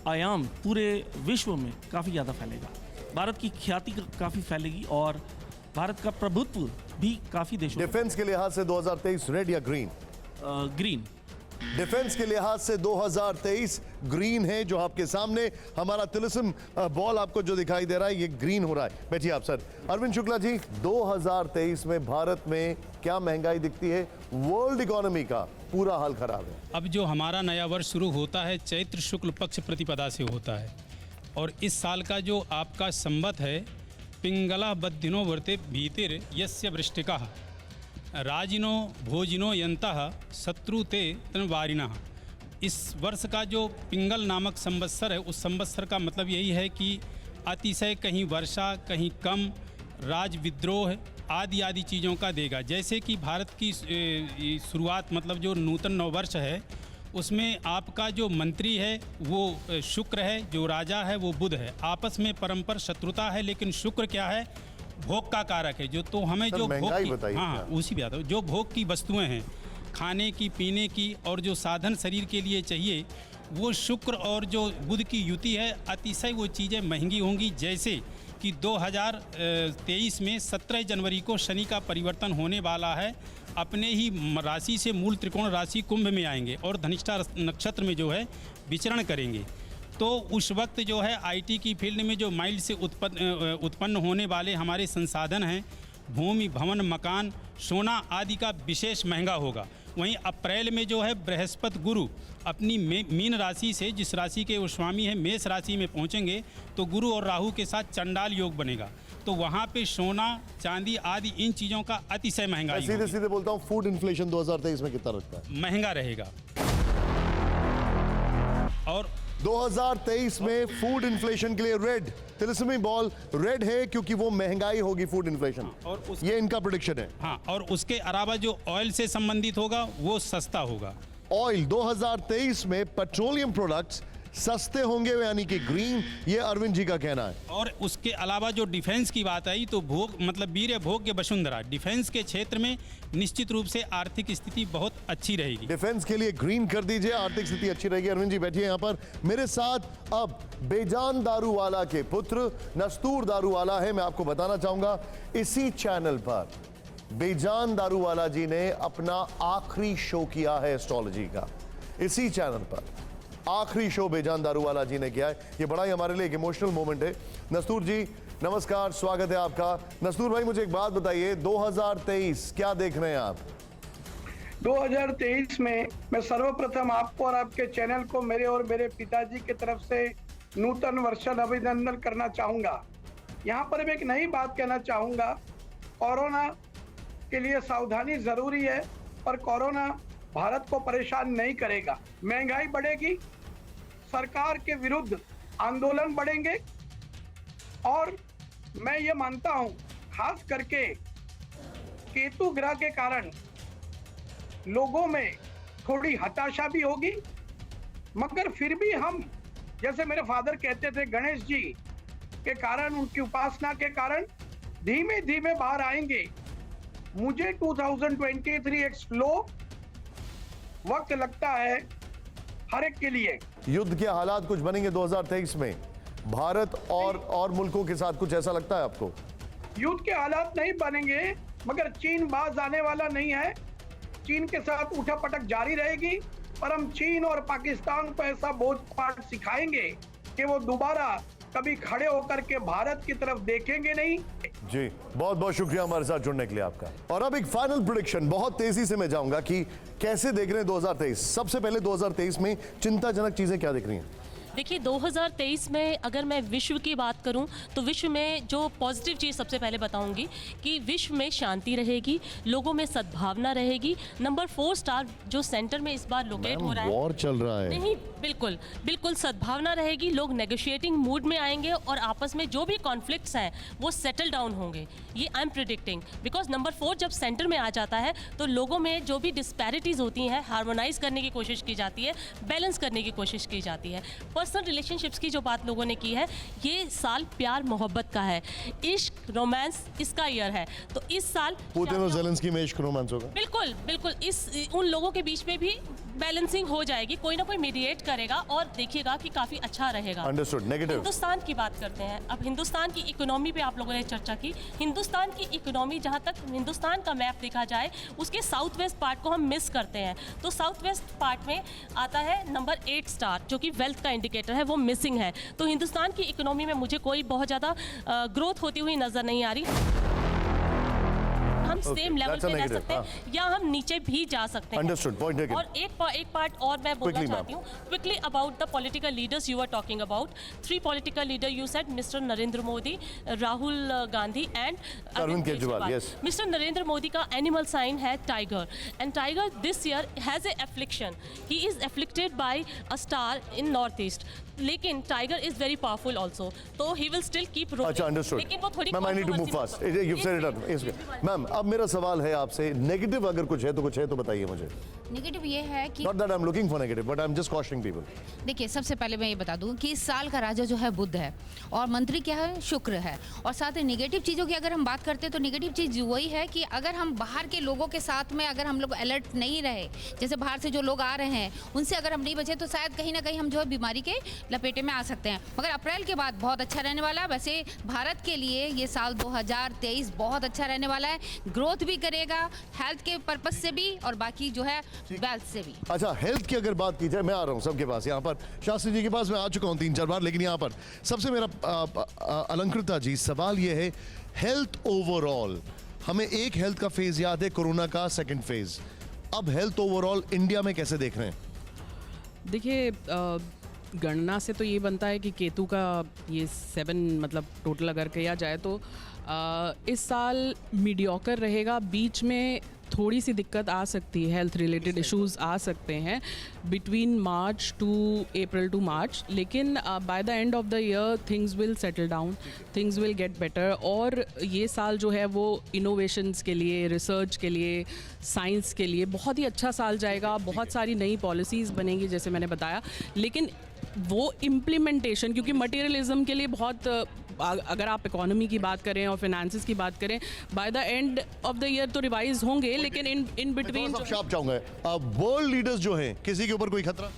Speaker 12: आयाम पूरे विश्व में काफ़ी ज़्यादा फैलेगा, भारत की ख्याति काफ़ी फैलेगी और भारत का प्रभुत्व भी काफ़ी देशों।
Speaker 7: डिफेंस के लिहाज से 2023 रेड या ग्रीन?
Speaker 12: ग्रीन।
Speaker 7: डिफेंस के लिहाज से 2023 ग्रीन है। जो आपके सामने हमारा तिलिस्म बॉल आपको जो दिखाई दे रहा है ये ग्रीन हो रहा है। बैठिए आप सर। अरविंद शुक्ला जी, 2023 में भारत में क्या महंगाई दिखती है? वर्ल्ड इकोनॉमी का पूरा हाल खराब है।
Speaker 16: अब जो हमारा नया वर्ष शुरू होता है चैत्र शुक्ल पक्ष प्रतिपदा से होता है और इस साल का जो आपका संवत है पिंगला बद्धिनो वर्ते भीतिर यस्य वृष्टिका राजिनो भोजिनो यंतः शत्रुते तनवारिणः। इस वर्ष का जो पिंगल नामक संवत्सर है, उस संवत्सर का मतलब यही है कि अतिशय कहीं वर्षा, कहीं कम, राज विद्रोह आदि चीज़ों का देगा। जैसे कि भारत की शुरुआत, मतलब जो नूतन नववर्ष है, उसमें आपका जो मंत्री है वो शुक्र है, जो राजा है वो बुध है। आपस में परस्पर शत्रुता है, लेकिन शुक्र क्या है? भोग का कारक है। जो तो हमें जो भोग की, हाँ उसी भी आता है, जो भोग की वस्तुएं हैं, खाने की, पीने की और जो साधन शरीर के लिए चाहिए, वो शुक्र और जो बुध की युति है, अतिशय वो चीज़ें महंगी होंगी। जैसे कि 2023 में 17 जनवरी को शनि का परिवर्तन होने वाला है, अपने ही राशि से मूल त्रिकोण राशि कुंभ में आएंगे और धनिष्ठा नक्षत्र में जो है विचरण करेंगे। तो उस वक्त जो है आईटी की फील्ड में जो माइल से उत्पन्न होने वाले हमारे संसाधन हैं, भूमि, भवन, मकान, सोना आदि का विशेष महंगा होगा। वहीं अप्रैल में जो है बृहस्पति गुरु अपनी मीन राशि से, जिस राशि के वो स्वामी है, मेष राशि में पहुंचेंगे, तो गुरु और राहु के साथ चंडाल योग बनेगा। तो वहाँ पे सोना, चांदी आदि इन चीज़ों का अतिशय महंगाई।
Speaker 7: सीधे सीधे बोलता हूँ, फूड इन्फ्लेशन 2023 में कितना रखता है?
Speaker 16: महंगा रहेगा। और
Speaker 7: 2023 में फूड इन्फ्लेशन के लिए रेड, तिलिस्मी बॉल रेड है क्योंकि वो महंगाई होगी, फूड इन्फ्लेशन, और ये इनका प्रेडिक्शन है।
Speaker 16: हाँ, और उसके अलावा जो ऑयल से संबंधित होगा वो सस्ता होगा।
Speaker 7: ऑयल 2023 में पेट्रोलियम प्रोडक्ट्स सस्ते होंगे, यानी कि ग्रीन, ये अरविंद जी का कहना है।
Speaker 16: और उसके अलावा जो डिफेंस की बात आई तो भोग मतलब वीर भोग्य वसुंधरा, डिफेंस के क्षेत्र में निश्चित रूप से आर्थिक स्थिति बहुत अच्छी रहेगी।
Speaker 7: डिफेंस के लिए ग्रीन कर दीजिए, आर्थिक स्थिति अच्छी रहेगी। अरविंद जी बैठिए यहाँ पर मेरे साथ। अब बेजान दारूवाला के पुत्र नस्तूर दारूवाला है। मैं आपको बताना चाहूंगा इसी चैनल पर बेजान दारूवाला जी ने अपना आखिरी शो किया है एस्ट्रोलॉजी का। इसी चैनल पर आखिरी शो बेजान दारूवाला जी ने किया है। ये बड़ा ही हमारे लिए एक इमोशनल मोमेंट है। नस्तूर जी नमस्कार, स्वागत है आपका। नस्तूर भाई मुझे एक बात बताइए, 2023 क्या देख रहे हैं आप?
Speaker 3: 2023 में मैं सर्वप्रथम आपको और आपके चैनल को मेरे और मेरे पिताजी की तरफ से नूतन वर्ष अभिनंदन करना चाहूँगा। यहाँ पर मैं एक नई बात कहना चाहूँगा, कोरोना के लिए सावधानी ज़रूरी है, पर कोरोना भारत को परेशान नहीं करेगा। महंगाई बढ़ेगी, सरकार के विरुद्ध आंदोलन बढ़ेंगे, और मैं ये मानता हूँ खास करके केतु ग्रह के कारण लोगों में थोड़ी हताशा भी होगी, मगर फिर भी हम, जैसे मेरे फादर कहते थे, गणेश जी के कारण, उनकी उपासना के कारण धीमे धीमे बाहर आएंगे। मुझे 2023 एक स्लो वक्त लगता है हर एक के लिए।
Speaker 7: युद्ध के हालात कुछ बनेंगे 2023 में भारत और मुल्कों के साथ, कुछ ऐसा लगता है आपको?
Speaker 3: युद्ध के हालात नहीं बनेंगे, मगर चीन बाज आने वाला नहीं है। चीन के साथ उठापटक जारी रहेगी, पर हम चीन और पाकिस्तान को ऐसा बोझ पाठ सिखाएंगे कि वो दोबारा कभी खड़े होकर के भारत की तरफ देखेंगे नहीं।
Speaker 7: जी बहुत बहुत शुक्रिया हमारे साथ जुड़ने के लिए आपका। और अब एक फाइनल प्रेडिक्शन, बहुत तेजी से मैं जाऊंगा कि कैसे देख रहे हैं 2023। सबसे पहले 2023 में चिंताजनक चीजें क्या दिख रही हैं?
Speaker 18: देखिए 2023 में अगर मैं विश्व की बात करूं तो विश्व में जो पॉजिटिव चीज़ सबसे पहले बताऊंगी कि विश्व में शांति रहेगी, लोगों में सद्भावना रहेगी। नंबर 4 स्टार जो सेंटर में इस बार लोकेट हो रहा है,
Speaker 7: वॉर चल रहा है,
Speaker 18: नहीं बिल्कुल बिल्कुल सद्भावना रहेगी। लोग नेगोशिएटिंग मूड में आएंगे और आपस में जो भी कॉन्फ्लिक्ट्स हैं वो सेटल डाउन होंगे, ये I am predicting. Because number 4 जब सेंटर में आ जाता है तो लोगों में जो भी डिस्पैरिटीज़ होती हैं हार्मोनाइज करने की कोशिश की जाती है, बैलेंस करने की कोशिश की जाती है। पर्सनल रिलेशनशिप्स की जो बात लोगों ने की है, ये साल प्यार मोहब्बत का है, इश्क रोमांस इसका ईयर है। तो इस साल
Speaker 7: पुतिन और ज़ेलेंस्की में इश्क रोमांस होगा।
Speaker 18: बिल्कुल बिल्कुल, इस उन लोगों के बीच में भी बैलेंसिंग हो जाएगी, कोई ना कोई मीडिएट करेगा और देखिएगा कि काफ़ी अच्छा रहेगा।
Speaker 7: अंडरस्टूड। नेगेटिव
Speaker 18: हिंदुस्तान की बात करते हैं। अब हिंदुस्तान की इकोनॉमी पे आप लोगों ने चर्चा की। हिंदुस्तान की इकोनॉमी, जहाँ तक हिंदुस्तान का मैप देखा जाए, उसके साउथ वेस्ट पार्ट को हम मिस करते हैं। तो साउथ वेस्ट पार्ट में आता है नंबर 8 स्टार, जो कि वेल्थ का इंडिकेटर है, वो मिसिंग है। तो हिंदुस्तान की इकोनॉमी में मुझे कोई बहुत ज़्यादा ग्रोथ होती हुई नज़र नहीं आ रही। हम सेम लेवल पे रह सकते हैं या हम नीचे भी जा सकते हैं।
Speaker 7: Understood, point taken.
Speaker 18: और एक पार्ट और मैं बोलना चाहती हूँ quickly about the political leaders you are talking about. 3 political leader you said, mister Narendra Modi, Rahul Gandhi and
Speaker 7: Arvind Kejriwal. Yes,
Speaker 18: mister Narendra Modi का एनिमल साइन है tiger, and tiger this year has a affliction, he is afflicted by a star in north east. लेकिन tiger is very powerful also, तो he will still keep rolling.
Speaker 7: अच्छा, understood.
Speaker 18: लेकिन वो थोड़ी
Speaker 7: ma'am I need to move fast, you said it. Ma'am अब मेरा सवाल है आपसे, नेगेटिव अगर कुछ है तो बताइए मुझे।
Speaker 23: नेगेटिव ये है कि
Speaker 7: not that I am looking for negative, but I am just कॉशनिंग people.
Speaker 23: देखिए सबसे पहले मैं ये बता दूं कि इस साल का राजा जो है बुध है और मंत्री क्या है, शुक्र है। और साथ ही नेगेटिव चीज़ों की अगर हम बात करते हैं तो नेगेटिव चीज़ वही है कि अगर हम बाहर के लोगों के साथ में अगर हम लोग अलर्ट नहीं रहे, जैसे बाहर से जो लोग आ रहे हैं उनसे अगर हम नहीं बचे तो शायद कहीं ना कहीं हम जो है बीमारी के लपेटे में आ सकते हैं। मगर अप्रैल के बाद बहुत अच्छा रहने वाला है। वैसे भारत के लिए ये साल 2023 बहुत अच्छा रहने वाला है, ग्रोथ भी करेगा हेल्थ के पर्पज से भी और बाकी जो है वेल्थ से भी।
Speaker 7: अच्छा, हेल्थ की अगर बात की जाए, मैं आ रहा हूँ सबके पास, यहाँ पर शास्त्री जी के पास मैं आ चुका हूँ 3-4 बार, लेकिन यहाँ पर सबसे मेरा अलंकृता जी सवाल ये है, हेल्थ ओवरऑल, हमें एक हेल्थ का फेज याद है, कोरोना का सेकंड फेज, अब हेल्थ ओवरऑल इंडिया में कैसे देख रहे हैं?
Speaker 10: देखिए गणना से तो ये बनता है कि केतु का ये 7 मतलब टोटल अगर किया जाए तो इस साल मीडियोकर रहेगा, बीच में थोड़ी सी दिक्कत आ सकती है, हेल्थ रिलेटेड इश्यूज आ सकते हैं between March to April to March, लेकिन by the end of the year things will settle down, things will get better. और ये साल जो है वो इनोवेशंस के लिए, रिसर्च के लिए, साइंस के लिए बहुत ही अच्छा साल जाएगा। बहुत सारी नई पॉलिसीज़ बनेंगी जैसे मैंने बताया, लेकिन वो इम्प्लीमेंटेशन, क्योंकि मटेरियलिज्म के लिए बहुत, अगर आप इकोनॉमी की बात करें और फाइनेंसेस की बात करें, bye the end of the year तो रिवाइज होंगे, लेकिन इन बिटवीन
Speaker 7: आप चाहूंगा वर्ल्ड लीडर्स जो हैं, किसी के ऊपर कोई खतरा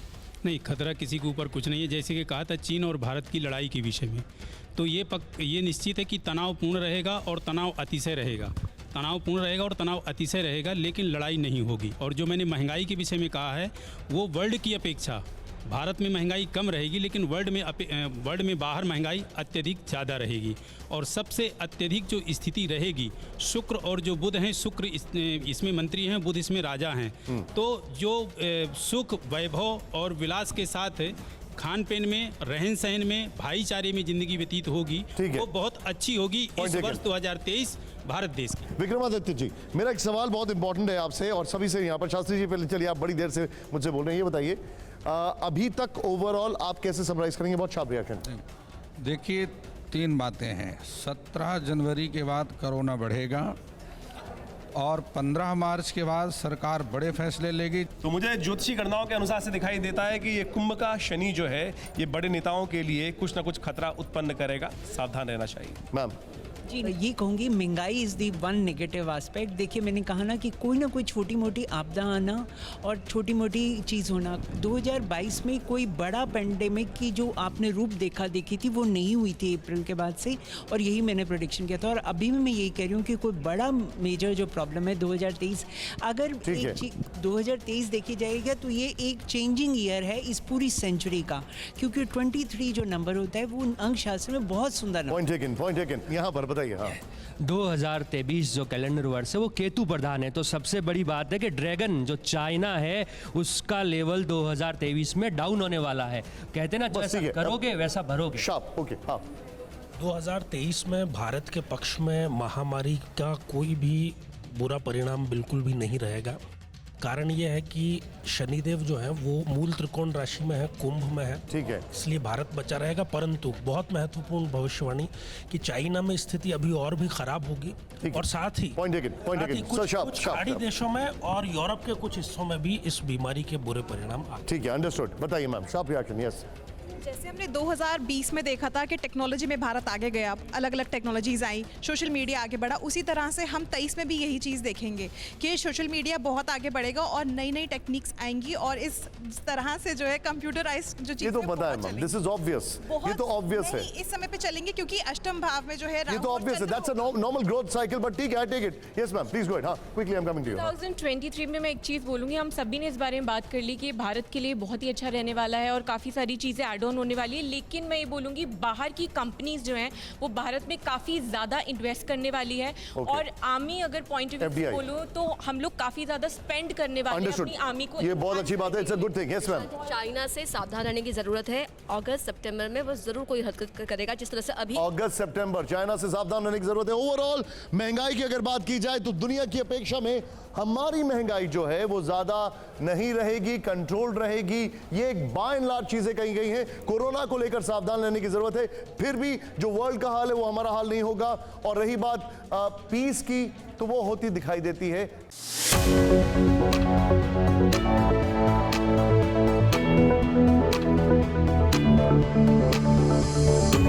Speaker 16: नहीं, खतरा किसी के ऊपर कुछ नहीं है। जैसे कि कहा था चीन और भारत की लड़ाई के विषय में, तो ये निश्चित है कि तनावपूर्ण रहेगा और तनाव अतिशय रहेगा, तनावपूर्ण रहेगा और तनाव अतिशय रहेगा, लेकिन लड़ाई नहीं होगी। और जो मैंने महंगाई के विषय में कहा है, वो वर्ल्ड की अपेक्षा भारत में महंगाई कम रहेगी, लेकिन वर्ल्ड में बाहर महंगाई अत्यधिक ज़्यादा रहेगी। और सबसे अत्यधिक जो स्थिति रहेगी, शुक्र और जो बुध हैं, शुक्र इसमें मंत्री हैं, बुध इसमें राजा हैं, तो जो सुख, वैभव और विलास के साथ खान पीन में, रहन सहन में, भाईचारे में जिंदगी व्यतीत होगी, वो बहुत अच्छी होगी इस वर्ष 2023 भारत देश की।
Speaker 7: विक्रमादित्य जी, मेरा एक सवाल बहुत इंपॉर्टेंट है आपसे और सभी से यहाँ पर। शास्त्री जी, पहले चलिए, आप बड़ी देर से मुझसे बोल रहे हैं, ये बताइए अभी तक ओवरऑल आप कैसे समराइज करेंगे? बहुत शार्प रिएक्शन।
Speaker 6: देखिए, 3 बातें हैं। 17 जनवरी के बाद कोरोना बढ़ेगा और 15 मार्च के बाद सरकार बड़े फैसले लेगी।
Speaker 13: तो मुझे ज्योतिषी गणनाओं के अनुसार से दिखाई देता है कि ये कुंभ का शनि जो है, ये बड़े नेताओं के लिए कुछ ना कुछ खतरा उत्पन्न करेगा, सावधान रहना चाहिए।
Speaker 7: मैम
Speaker 14: जी, ये कहूँगी महंगाई is the one negative aspect. देखिए, मैंने कहा ना कि कोई ना कोई छोटी मोटी आपदा आना और छोटी मोटी चीज़ होना। 2022 में कोई बड़ा पेंडेमिक की जो आपने रूप देखी थी, वो नहीं हुई थी अप्रैल के बाद से, और यही मैंने प्रेडिक्शन किया था। और अभी भी मैं यही कह रही हूँ कि कोई बड़ा मेजर जो प्रॉब्लम है 2023, अगर 2023 देखी जाएगा तो ये एक चेंजिंग ईयर है इस पूरी सेंचुरी का, क्योंकि 23 जो नंबर होता है वो अंक शास्त्र में बहुत सुंदर
Speaker 7: पॉइंट टेकन। यहाँ पर
Speaker 15: 2023 जो कैलेंडर वर्ष है वो केतु प्रधान है, तो सबसे बड़ी बात है कि ड्रैगन जो चाइना है उसका लेवल 2023 में डाउन होने वाला है। कहते हैं ना, जैसा करोगे वैसा भरोगे।
Speaker 7: ओके, हाँ।
Speaker 2: 2023 में भारत के पक्ष में महामारी का कोई भी बुरा परिणाम बिल्कुल भी नहीं रहेगा। कारण ये है कि शनिदेव जो है वो मूल त्रिकोण राशि में है, कुंभ में है,
Speaker 7: ठीक है, इसलिए
Speaker 2: भारत बचा रहेगा। परंतु बहुत महत्वपूर्ण भविष्यवाणी कि चाइना में स्थिति अभी और भी खराब होगी, और साथ ही कुछ पहाड़ी देशों में और यूरोप के कुछ हिस्सों में भी इस बीमारी के बुरे परिणाम आए।
Speaker 7: ठीक है, अंडरस्टूड। बताइए मैम, शार्प रिएक्शन। यस,
Speaker 17: जैसे हमने 2020 में देखा था कि टेक्नोलॉजी में भारत आगे गया, अलग अलग टेक्नोलॉजीज आई, सोशल मीडिया आगे बढ़ा, उसी तरह से हम 23 में भी यही चीज़ देखेंगे कि सोशल मीडिया बहुत आगे बढ़ेगा और नई नई टेक्निक्स आएंगी, और इस तरह से जो है कंप्यूटराइज जो चीज़,
Speaker 7: ये तो पता है मैम, दिस इज ऑब्वियस, ये तो ऑब्वियस है,
Speaker 17: इस समय पे चलेंगे क्योंकि अष्टम भाव में जो है,
Speaker 7: ये तो ऑब्वियस है, that's a normal growth cycle, but ठीक है, I take it. Yes ma'am, please go ahead. हां, quickly I am coming to you.
Speaker 20: 2023 में मैं एक चीज़ बोलूँगी, हम सभी ने इस बारे में बात कर ली कि भारत के लिए बहुत ही अच्छा रहने वाला है और काफ़ी सारी चीज़ें ऐड ऑन होने वाली है, लेकिन मैं ये बोलूँगी बाहर की कंपनीज जो हैं वो भारत में काफ़ी ज़्यादा इन्वेस्ट करने वाली है, और आर्मी अगर पॉइंट ऑफ व्यू से बोलो तो हम लोग काफ़ी ज़्यादा स्पेंड करने वाले हैं अपनी आर्मी को।
Speaker 7: ये बहुत अच्छी बात है, it's a good thing. Yes ma'am,
Speaker 5: China से सावधान रहने की जरूरत है। अगस्त सितंबर में वो जरूर कोई हरकत करेगा, जिस तरह से अभी
Speaker 7: अगस्त सितंबर चाइना से सावधान रहने की जरूरत है। ओवरऑल महंगाई की अगर बात की जाए तो दुनिया की अपेक्षा में हमारी महंगाई जो है वो ज्यादा नहीं रहेगी, कंट्रोल रहेगी। ये एक बाय एंड लार्ज चीजें कही गई हैं। कोरोना को लेकर सावधान रहने की जरूरत है, फिर भी जो वर्ल्ड का हाल है वो हमारा हाल नहीं होगा। और रही बात पीस की, तो वो होती दिखाई देती है।